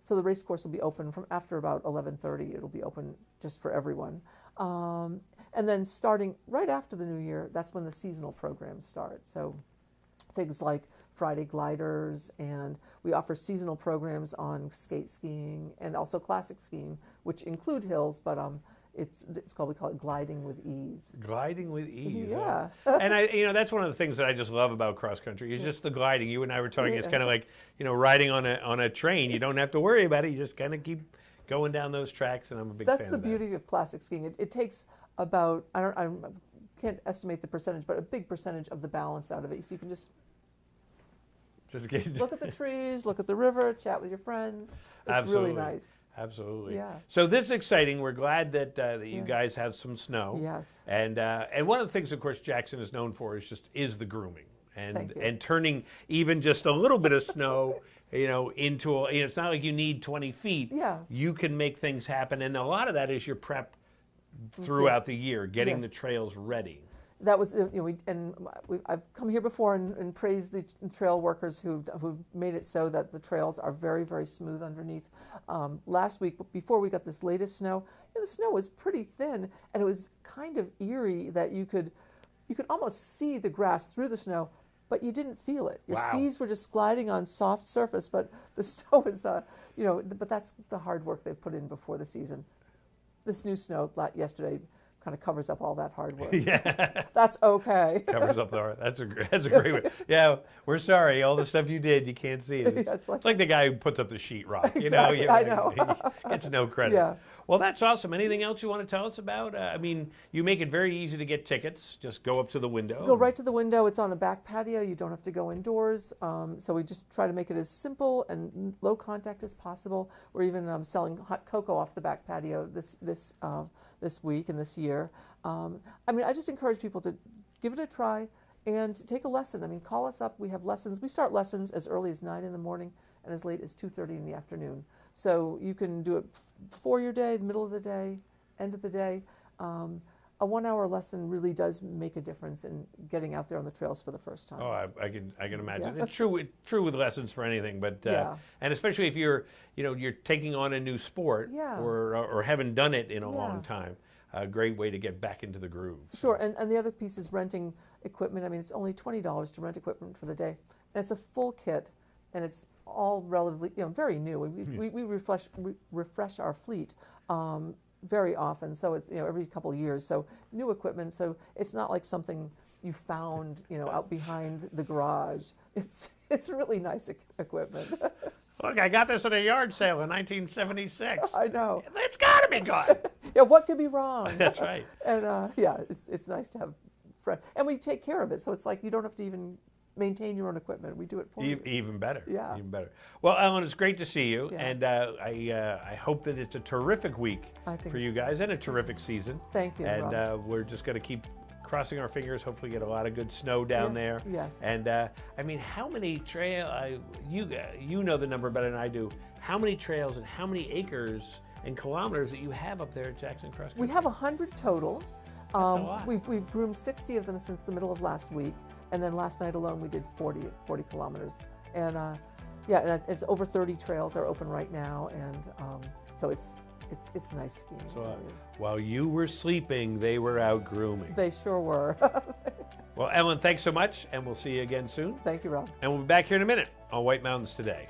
so the race course will be open from after about 11:30. It'll be open just for everyone. And then starting right after the new year, that's when the seasonal programs start. So things like Friday gliders, and we offer seasonal programs on skate skiing and also classic skiing, which include hills, but we call it gliding with ease. Gliding with ease. Yeah. And that's one of the things that I just love about cross country is just the gliding. You and I were talking. It's kind of like riding on a train. You don't have to worry about it. You just kind of keep going down those tracks, and I'm a big fan of that. That's the beauty of classic skiing. It takes about I can't estimate the percentage, but a big percentage of the balance out of it. So you can just look at the trees, look at the river, chat with your friends. It's Absolutely. really nice. Absolutely. Yeah. So this is exciting. We're glad that you guys have some snow. Yes. And one of the things, of course, Jackson is known for is the grooming Thank you. and turning even just a little bit of snow, into it's not like you need 20 feet. Yeah. You can make things happen, and a lot of that is your prep throughout the year, getting the trails ready. That was, I've come here before and praised the trail workers who've made it so that the trails are very, very smooth underneath. Last week, before we got this latest snow, the snow was pretty thin, and it was kind of eerie that you could almost see the grass through the snow, but you didn't feel it. Your skis were just gliding on soft surface, but the snow is, but that's the hard work they've put in before the season. This new snow yesterday kind of covers up all that hard work. Yeah. That's okay. Covers up the that's a great way. Yeah, we're sorry. All the stuff you did, you can't see it. It's like the guy who puts up the sheetrock. Exactly, I know. He gets no credit. Yeah. Well, that's awesome. Anything else you want to tell us about? You make it very easy to get tickets. Just go up to the window. Go right to the window. It's on a back patio. You don't have to go indoors. So we just try to make it as simple and low contact as possible. We're even selling hot cocoa off the back patio this week and this year. I just encourage people to give it a try and take a lesson. Call us up. We have lessons. We start lessons as early as 9 in the morning and as late as 2:30 in the afternoon. So you can do it before your day, the middle of the day, end of the day. A 1-hour lesson really does make a difference in getting out there on the trails for the first time. Oh, I can imagine. Yeah. It's true with lessons for anything, but and especially if you're taking on a new sport or haven't done it in a long time. A great way to get back into the groove. Sure, and the other piece is renting equipment. It's only $20 to rent equipment for the day, and it's a full kit, and it's all relatively very new. We refresh our fleet very often, so it's every couple of years. So new equipment. So it's not like something you found out behind the garage. It's really nice equipment. Look, I got this at a yard sale in 1976. I know. It's got to be good. Yeah, what could be wrong? That's right. And it's nice to have fresh, and we take care of it, so it's like you don't have to even maintain your own equipment. We do it for you. Even better. Yeah. Even better. Well, Ellen, it's great to see you, Yeah. and I hope that it's a terrific week for you guys and a terrific season. Thank you, And Rob. we're just going to keep crossing our fingers. Hopefully, get a lot of good snow down there. Yes. And how many you know the number better than I do. How many trails and how many acres and kilometers that you have up there at Jackson Cross Country? We have 100 total. That's a lot. We've groomed 60 of them since the middle of last week, and then last night alone we did 40 kilometers. And and it's over 30 trails are open right now, and so it's nice skiing. So, it is. while you were sleeping, they were out grooming. They sure were. Well, Ellen, thanks so much, and we'll see you again soon. Thank you, Rob. And we'll be back here in a minute on White Mountains Today.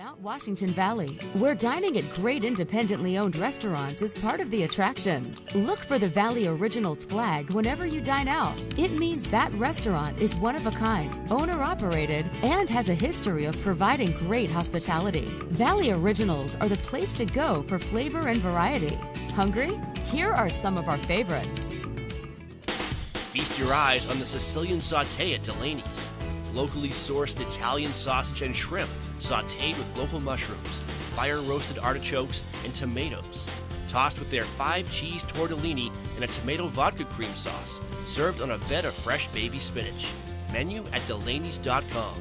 Mount Washington Valley, where dining at great independently owned restaurants is part of the attraction. Look for the Valley Originals flag whenever you dine out. It means that restaurant is one of a kind, owner-operated, and has a history of providing great hospitality. Valley Originals are the place to go for flavor and variety. Hungry? Here are some of our favorites. Feast your eyes on the Sicilian sauté at Delaney's. Locally sourced Italian sausage and shrimp, sautéed with local mushrooms, fire-roasted artichokes, and tomatoes. Tossed with their 5-cheese tortellini and a tomato vodka cream sauce, served on a bed of fresh baby spinach. Menu at Delaney's.com.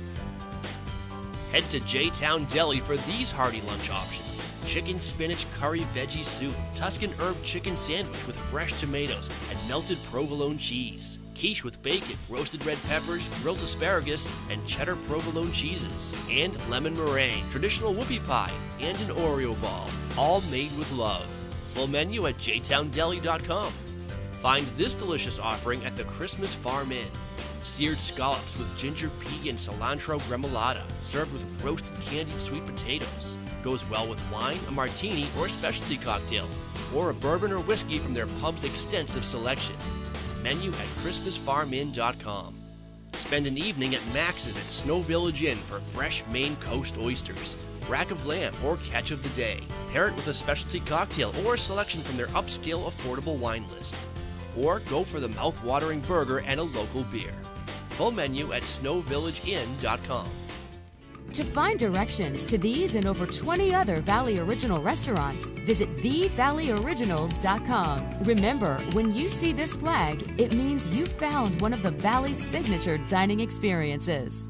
Head to J-Town Deli for these hearty lunch options. Chicken spinach curry veggie soup, Tuscan herb chicken sandwich with fresh tomatoes and melted provolone cheese. Quiche with bacon, roasted red peppers, grilled asparagus, and cheddar provolone cheeses. And lemon meringue, traditional whoopie pie, and an Oreo ball. All made with love. Full menu at jtowndeli.com. Find this delicious offering at the Christmas Farm Inn. Seared scallops with ginger pea and cilantro gremolata, served with roasted candied sweet potatoes. Goes well with wine, a martini, or a specialty cocktail, or a bourbon or whiskey from their pub's extensive selection. Menu at ChristmasFarmInn.com. Spend an evening at Max's at Snow Village Inn for fresh Maine Coast oysters, rack of lamb, or catch of the day. Pair it with a specialty cocktail or a selection from their upscale affordable wine list. Or go for the mouth-watering burger and a local beer. Full menu at SnowVillageInn.com. To find directions to these and over 20 other Valley Original restaurants, visit TheValleyOriginals.com. Remember, when you see this flag, it means you found one of the Valley's signature dining experiences.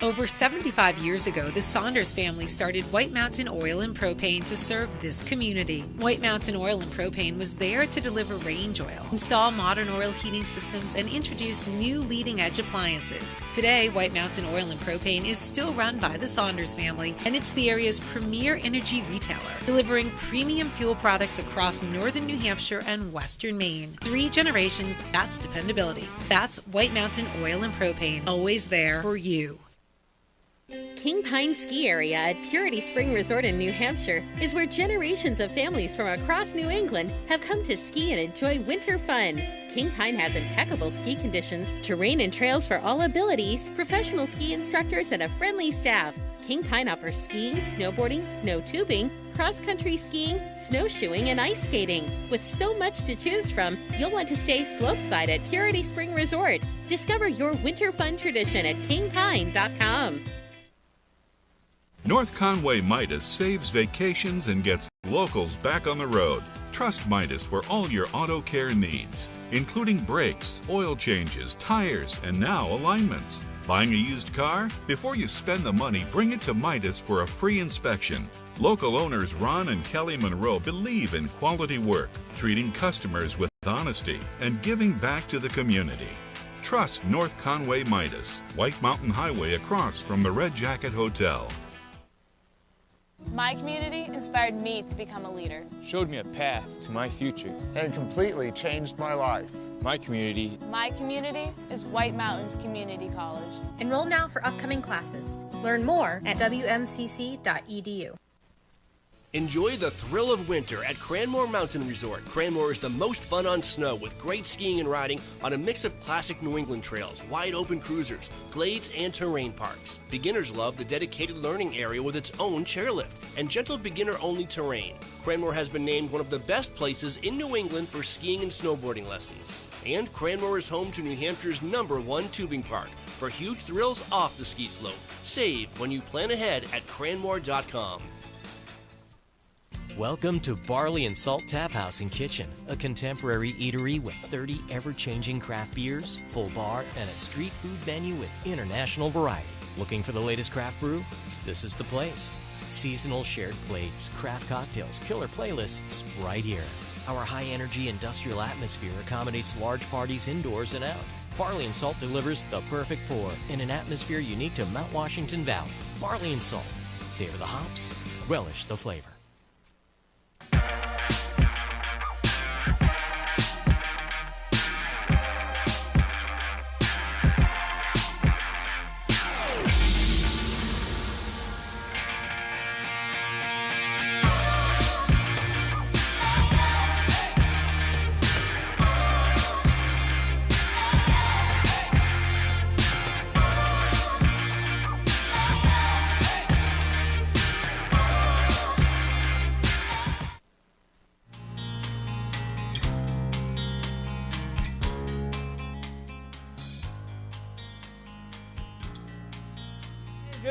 Over 75 years ago, the Saunders family started White Mountain Oil and Propane to serve this community. White Mountain Oil and Propane was there to deliver range oil, install modern oil heating systems, and introduce new leading-edge appliances. Today, White Mountain Oil and Propane is still run by the Saunders family, and it's the area's premier energy retailer, delivering premium fuel products across northern New Hampshire and western Maine. 3 generations, that's dependability. That's White Mountain Oil and Propane, always there for you. King Pine Ski Area at Purity Spring Resort in New Hampshire is where generations of families from across New England have come to ski and enjoy winter fun. King Pine has impeccable ski conditions, terrain and trails for all abilities, professional ski instructors, and a friendly staff. King Pine offers skiing, snowboarding, snow tubing, cross-country skiing, snowshoeing, and ice skating. With so much to choose from, you'll want to stay slopeside at Purity Spring Resort. Discover your winter fun tradition at kingpine.com. North Conway Midas saves vacations and gets locals back on the road. Trust Midas for all your auto care needs, including brakes, oil changes, tires, and now alignments. Buying a used car? Before you spend the money, bring it to Midas for a free inspection. Local owners Ron and Kelly Monroe believe in quality work, treating customers with honesty, and giving back to the community. Trust North Conway Midas, White Mountain Highway across from the Red Jacket Hotel. My community inspired me to become a leader. Showed me a path to my future. And completely changed my life. My community. My community is White Mountains Community College. Enroll now for upcoming classes. Learn more at wmcc.edu. Enjoy the thrill of winter at Cranmore Mountain Resort. Cranmore is the most fun on snow with great skiing and riding on a mix of classic New England trails, wide open cruisers, glades, and terrain parks. Beginners love the dedicated learning area with its own chairlift and gentle beginner-only terrain. Cranmore has been named one of the best places in New England for skiing and snowboarding lessons. And Cranmore is home to New Hampshire's #1 tubing park for huge thrills off the ski slope. Save when you plan ahead at cranmore.com. Welcome to Barley and Salt Tap House and Kitchen, a contemporary eatery with 30 ever-changing craft beers, full bar, and a street food menu with international variety. Looking for the latest craft brew? This is the place. Seasonal shared plates, craft cocktails, killer playlists, right here. Our high-energy industrial atmosphere accommodates large parties indoors and out. Barley and Salt delivers the perfect pour in an atmosphere unique to Mount Washington Valley. Barley and Salt. Savor the hops, relish the flavor.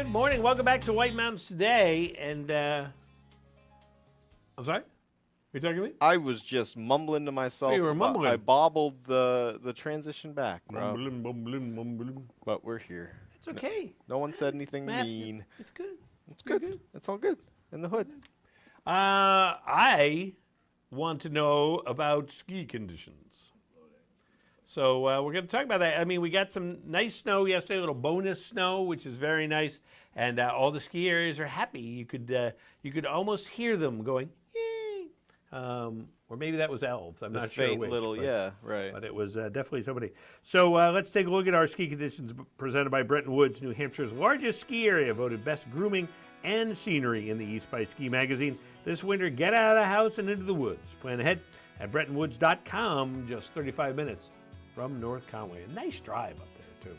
Good morning. Welcome back to White Mountains Today. And, I'm sorry? Are you talking to me? I was just mumbling to myself. You were mumbling. I bobbled the transition back, bro. Mumbling. But we're here. It's okay. No one said anything Matt, mean. It's good. It's good. It's all good. In the hood. I want to know about ski conditions. So we're going to talk about that. I mean, we got some nice snow yesterday, a little bonus snow, which is very nice, and all the ski areas are happy. You could almost hear them going, yay, or maybe that was elves. I'm not sure faint which. little, yeah, right. But it was definitely somebody. So let's take a look at our ski conditions presented by Bretton Woods, New Hampshire's largest ski area, voted best grooming and scenery in the East by Ski magazine. This winter, get out of the house and into the woods. Plan ahead at BrettonWoods.com, just 35 minutes from North Conway. A nice drive up there, too.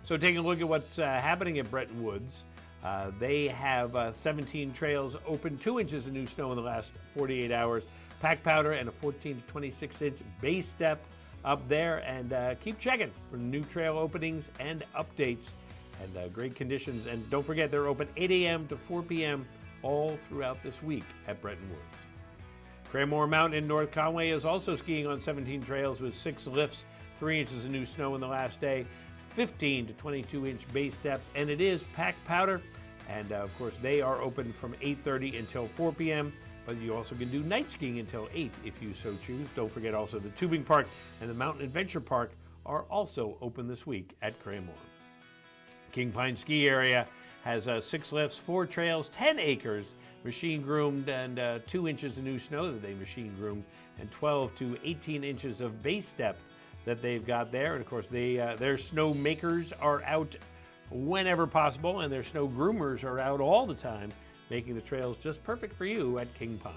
So taking a look at what's happening at Bretton Woods, they have 17 trails open, 2 inches of new snow in the last 48 hours, pack powder, and a 14 to 26-inch base depth up there. And keep checking for new trail openings and updates and great conditions. And don't forget, they're open 8 a.m. to 4 p.m. all throughout this week at Bretton Woods. Cranmore Mountain in North Conway is also skiing on 17 trails with 6 lifts, 3 inches of new snow in the last day, 15 to 22-inch base depth, and it is packed powder. And, of course, they are open from 8:30 until 4 p.m., but you also can do night skiing until 8 if you so choose. Don't forget also the Tubing Park and the Mountain Adventure Park are also open this week at Cranmore. King Pine Ski Area has 6 lifts, 4 trails, 10 acres, machine groomed, and 2 inches of new snow that they machine groomed, and 12 to 18 inches of base depth that they've got there. And of course, their snow makers are out whenever possible, and their snow groomers are out all the time, making the trails just perfect for you at King Pine.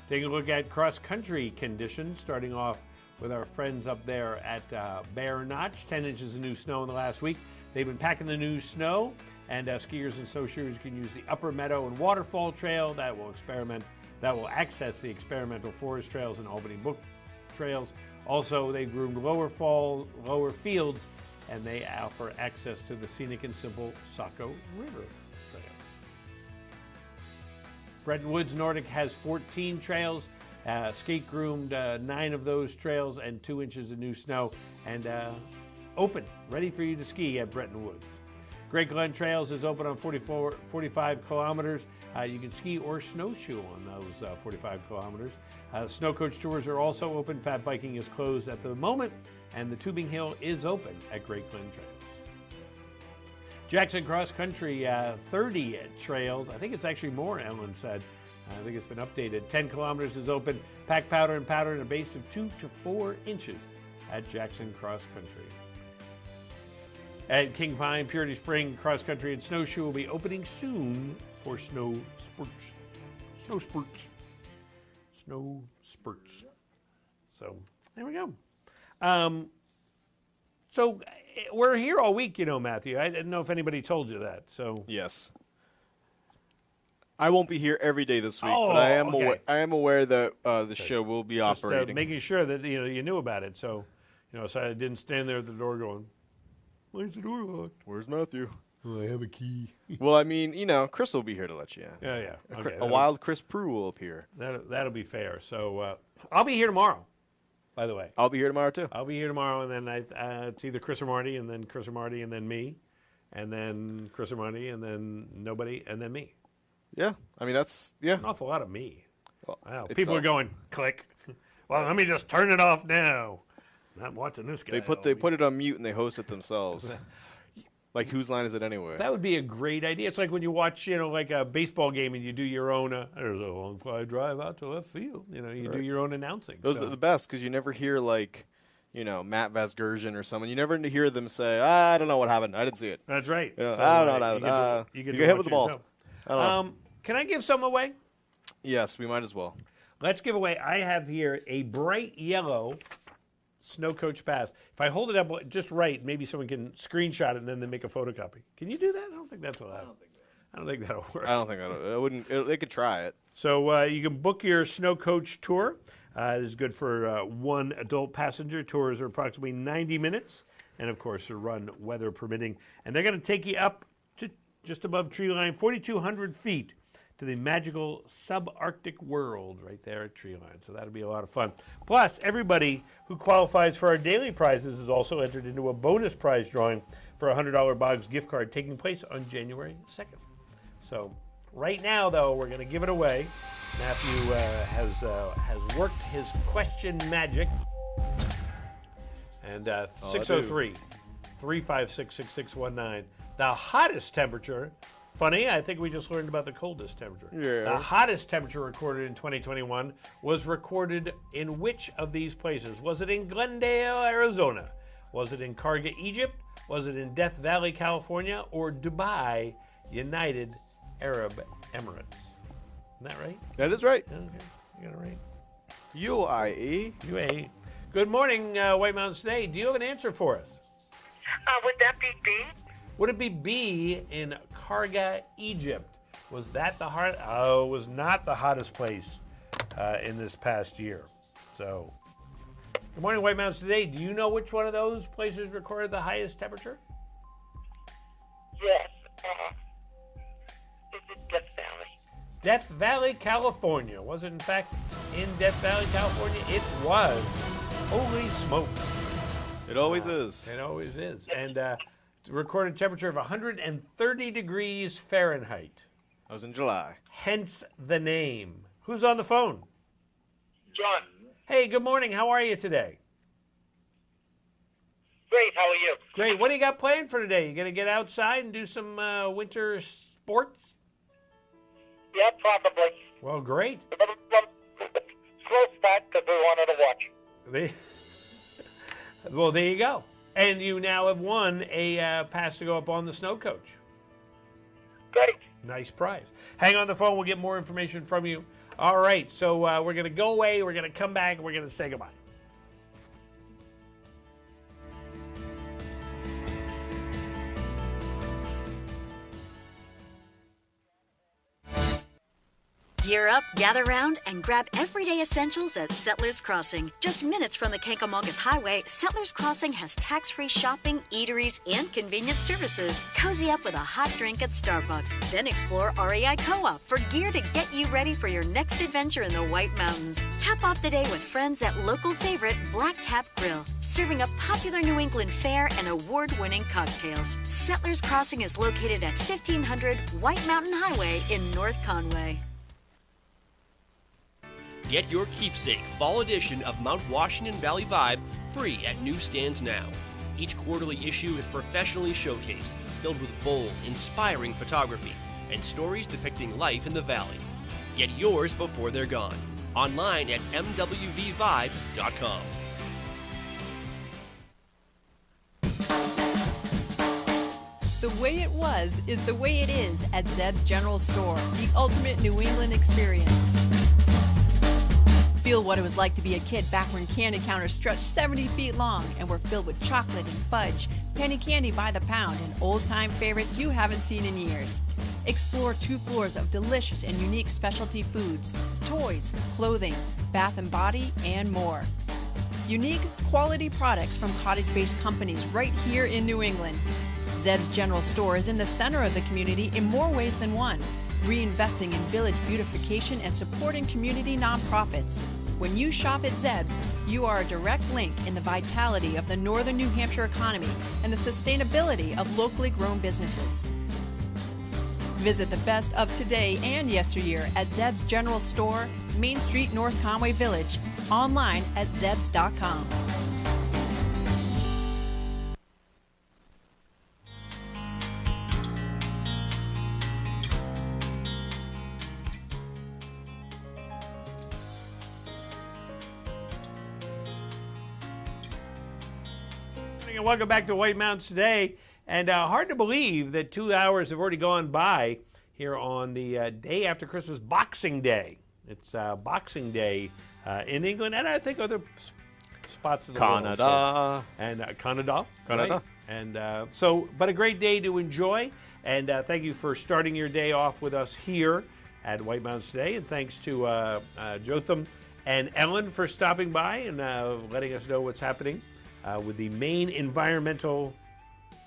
Taking a look at cross-country conditions, starting off with our friends up there at Bear Notch. 10 inches of new snow in the last week. They've been packing the new snow, and skiers and snowshoers can use the Upper Meadow and Waterfall Trail that will access the experimental forest trails and Albany Book trails. Also, they groomed lower fields, and they offer access to the scenic and simple Saco River Trail. Bretton Woods Nordic has 14 trails, skate groomed 9 of those trails, and 2 inches of new snow, and open, ready for you to ski at Bretton Woods. Great Glen Trails is open on 45 kilometers. You can ski or snowshoe on those 45 kilometers. Snow coach tours are also open. Fat biking is closed at the moment, and the Tubing Hill is open at Great Glen Trails. Jackson Cross Country, 30 trails. I think it's actually more, Ellen said. I think it's been updated. 10 kilometers is open. Pack powder and a base of 2 to 4 inches at Jackson Cross Country. At King Pine, Purity Spring Cross Country and Snowshoe will be opening soon for snow spurts. So there we go. So we're here all week, you know, Matthew. I didn't know if anybody told you that. So yes, I won't be here every day this week, Oh, but I am okay. I am aware that the show will be just operating. making sure that you knew about it. So so I didn't stand there at the door going, "Why is the door locked? Where's Matthew? Oh, I have a key." Well, I mean, Chris will be here to let you in. Yeah. Okay, A wild Chris Prue will appear. That'll be fair. So I'll be here tomorrow, by the way. I'll be here tomorrow, too. I'll be here tomorrow, and then it's either Chris or Marty, and then Chris or Marty, and then me, and then Chris or Marty, and then nobody, and then me. Yeah. I mean, that's, yeah. An awful lot of me. Well, wow. it's People are going, click. Well, let me just turn it off now. I'm watching this guy. They put it on mute and they host it themselves. Like, whose line is it anyway? That would be a great idea. It's like when you watch, like a baseball game and you do your own, there's a long fly drive out to left field. You do your own announcing. Those are the best because you never hear, like, Matt Vasgersian or someone. You never hear them say, I don't know what happened. I didn't see it. That's right. I don't know what happened. You get hit with the ball. I don't know. Can I give some away? Yes, we might as well. Let's give away. I have here a bright yellow Snow Coach Pass. If I hold it up just right, maybe someone can screenshot it and then they make a photocopy. Can you do that? I don't think that's allowed. I don't think that'll work. I don't think that'll. They could try it. So you can book your Snow Coach tour. It is good for one adult passenger. Tours are approximately 90 minutes. and of course a run, weather permitting. And they're going to take you up to just above tree line, 4,200 feet, to the magical subarctic world right there at tree line. So that'll be a lot of fun. Plus, everybody who qualifies for our daily prizes is also entered into a bonus prize drawing for a $100 Boggs gift card taking place on January 2nd. So right now, though, we're going to give it away. Matthew has worked his question magic. And 603-356-6619. The hottest temperature, funny, I think we just learned about the coldest temperature. Yeah. The hottest temperature recorded in 2021 was recorded in which of these places? Was it in Glendale, Arizona? Was it in Karga, Egypt? Was it in Death Valley, California? Or Dubai, United Arab Emirates? Isn't that right? That is right. Okay, you got it right. UAE. UAE. Good morning, White Mountains Today. Do you have an answer for us? Would that be B? Would it be B in Karga, Egypt? Was that the hot? Oh, it was not the hottest place in this past year. So, good morning, White Mountains Today. Do you know which one of those places recorded the highest temperature? Yes. Is it Death Valley? Death Valley, California. Was it, in fact, in Death Valley, California? It was. Holy smokes. It always is. It always is. And recorded temperature of 130 degrees Fahrenheit. That was in July. Hence the name. Who's on the phone? John. Hey, good morning. How are you today? Great. How are you? Great. What do you got planned for today? You going to get outside and do some winter sports? Yeah, probably. Well, great. Slow start because we wanted to watch. Well, there you go. And you now have won a pass to go up on the snow coach. Great. Nice prize. Hang on the phone. We'll get more information from you. All right. So we're going to go away. We're going to come back. And we're going to say goodbye. Gear up, gather round, and grab everyday essentials at Settlers Crossing. Just minutes from the Kankamongas Highway, Settlers Crossing has tax-free shopping, eateries, and convenient services. Cozy up with a hot drink at Starbucks, then explore REI Co-op for gear to get you ready for your next adventure in the White Mountains. Cap off the day with friends at local favorite Black Cap Grill, serving up popular New England fare and award-winning cocktails. Settlers Crossing is located at 1500 White Mountain Highway in North Conway. Get your keepsake fall edition of Mount Washington Valley Vibe free at newsstands now. Each quarterly issue is professionally showcased, filled with bold, inspiring photography and stories depicting life in the valley. Get yours before they're gone. Online at mwvvibe.com. The way it was is the way it is at Zeb's General Store, the ultimate New England experience. Feel what it was like to be a kid back when candy counters stretched 70 feet long and were filled with chocolate and fudge, penny candy by the pound, and old-time favorites you haven't seen in years. Explore 2 floors of delicious and unique specialty foods, toys, clothing, bath and body, and more. Unique, quality products from cottage-based companies right here in New England. Zeb's General Store is in the center of the community in more ways than one, reinvesting in village beautification and supporting community nonprofits. When you shop at Zeb's, you are a direct link in the vitality of the northern New Hampshire economy and the sustainability of locally grown businesses. Visit the best of today and yesteryear at Zeb's General Store, Main Street, North Conway Village, online at zebs.com. And welcome back to White Mountains Today. And hard to believe that 2 hours have already gone by here on the day after Christmas, Boxing Day. It's Boxing Day in England and I think other spots of the world. Canada. And Canada. Canada. Right? And but a great day to enjoy. And thank you for starting your day off with us here at White Mountains Today. And thanks to Jotham and Ellen for stopping by and letting us know what's happening with the Maine Environmental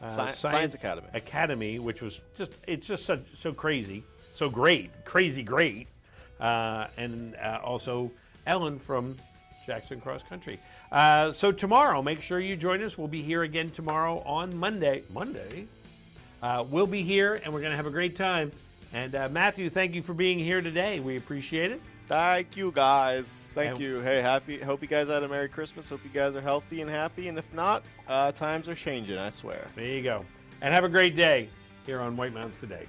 Science Academy, which was just so crazy, so great, great. And also Ellen from Jackson Cross Country. So tomorrow, make sure you join us. We'll be here again tomorrow on Monday. We'll be here, and we're going to have a great time. And Matthew, thank you for being here today. We appreciate it. Thank you, guys. Thank you. Hey, hope you guys had a Merry Christmas. Hope you guys are healthy and happy. And if not, times are changing, I swear. There you go. And have a great day here on White Mountains Today.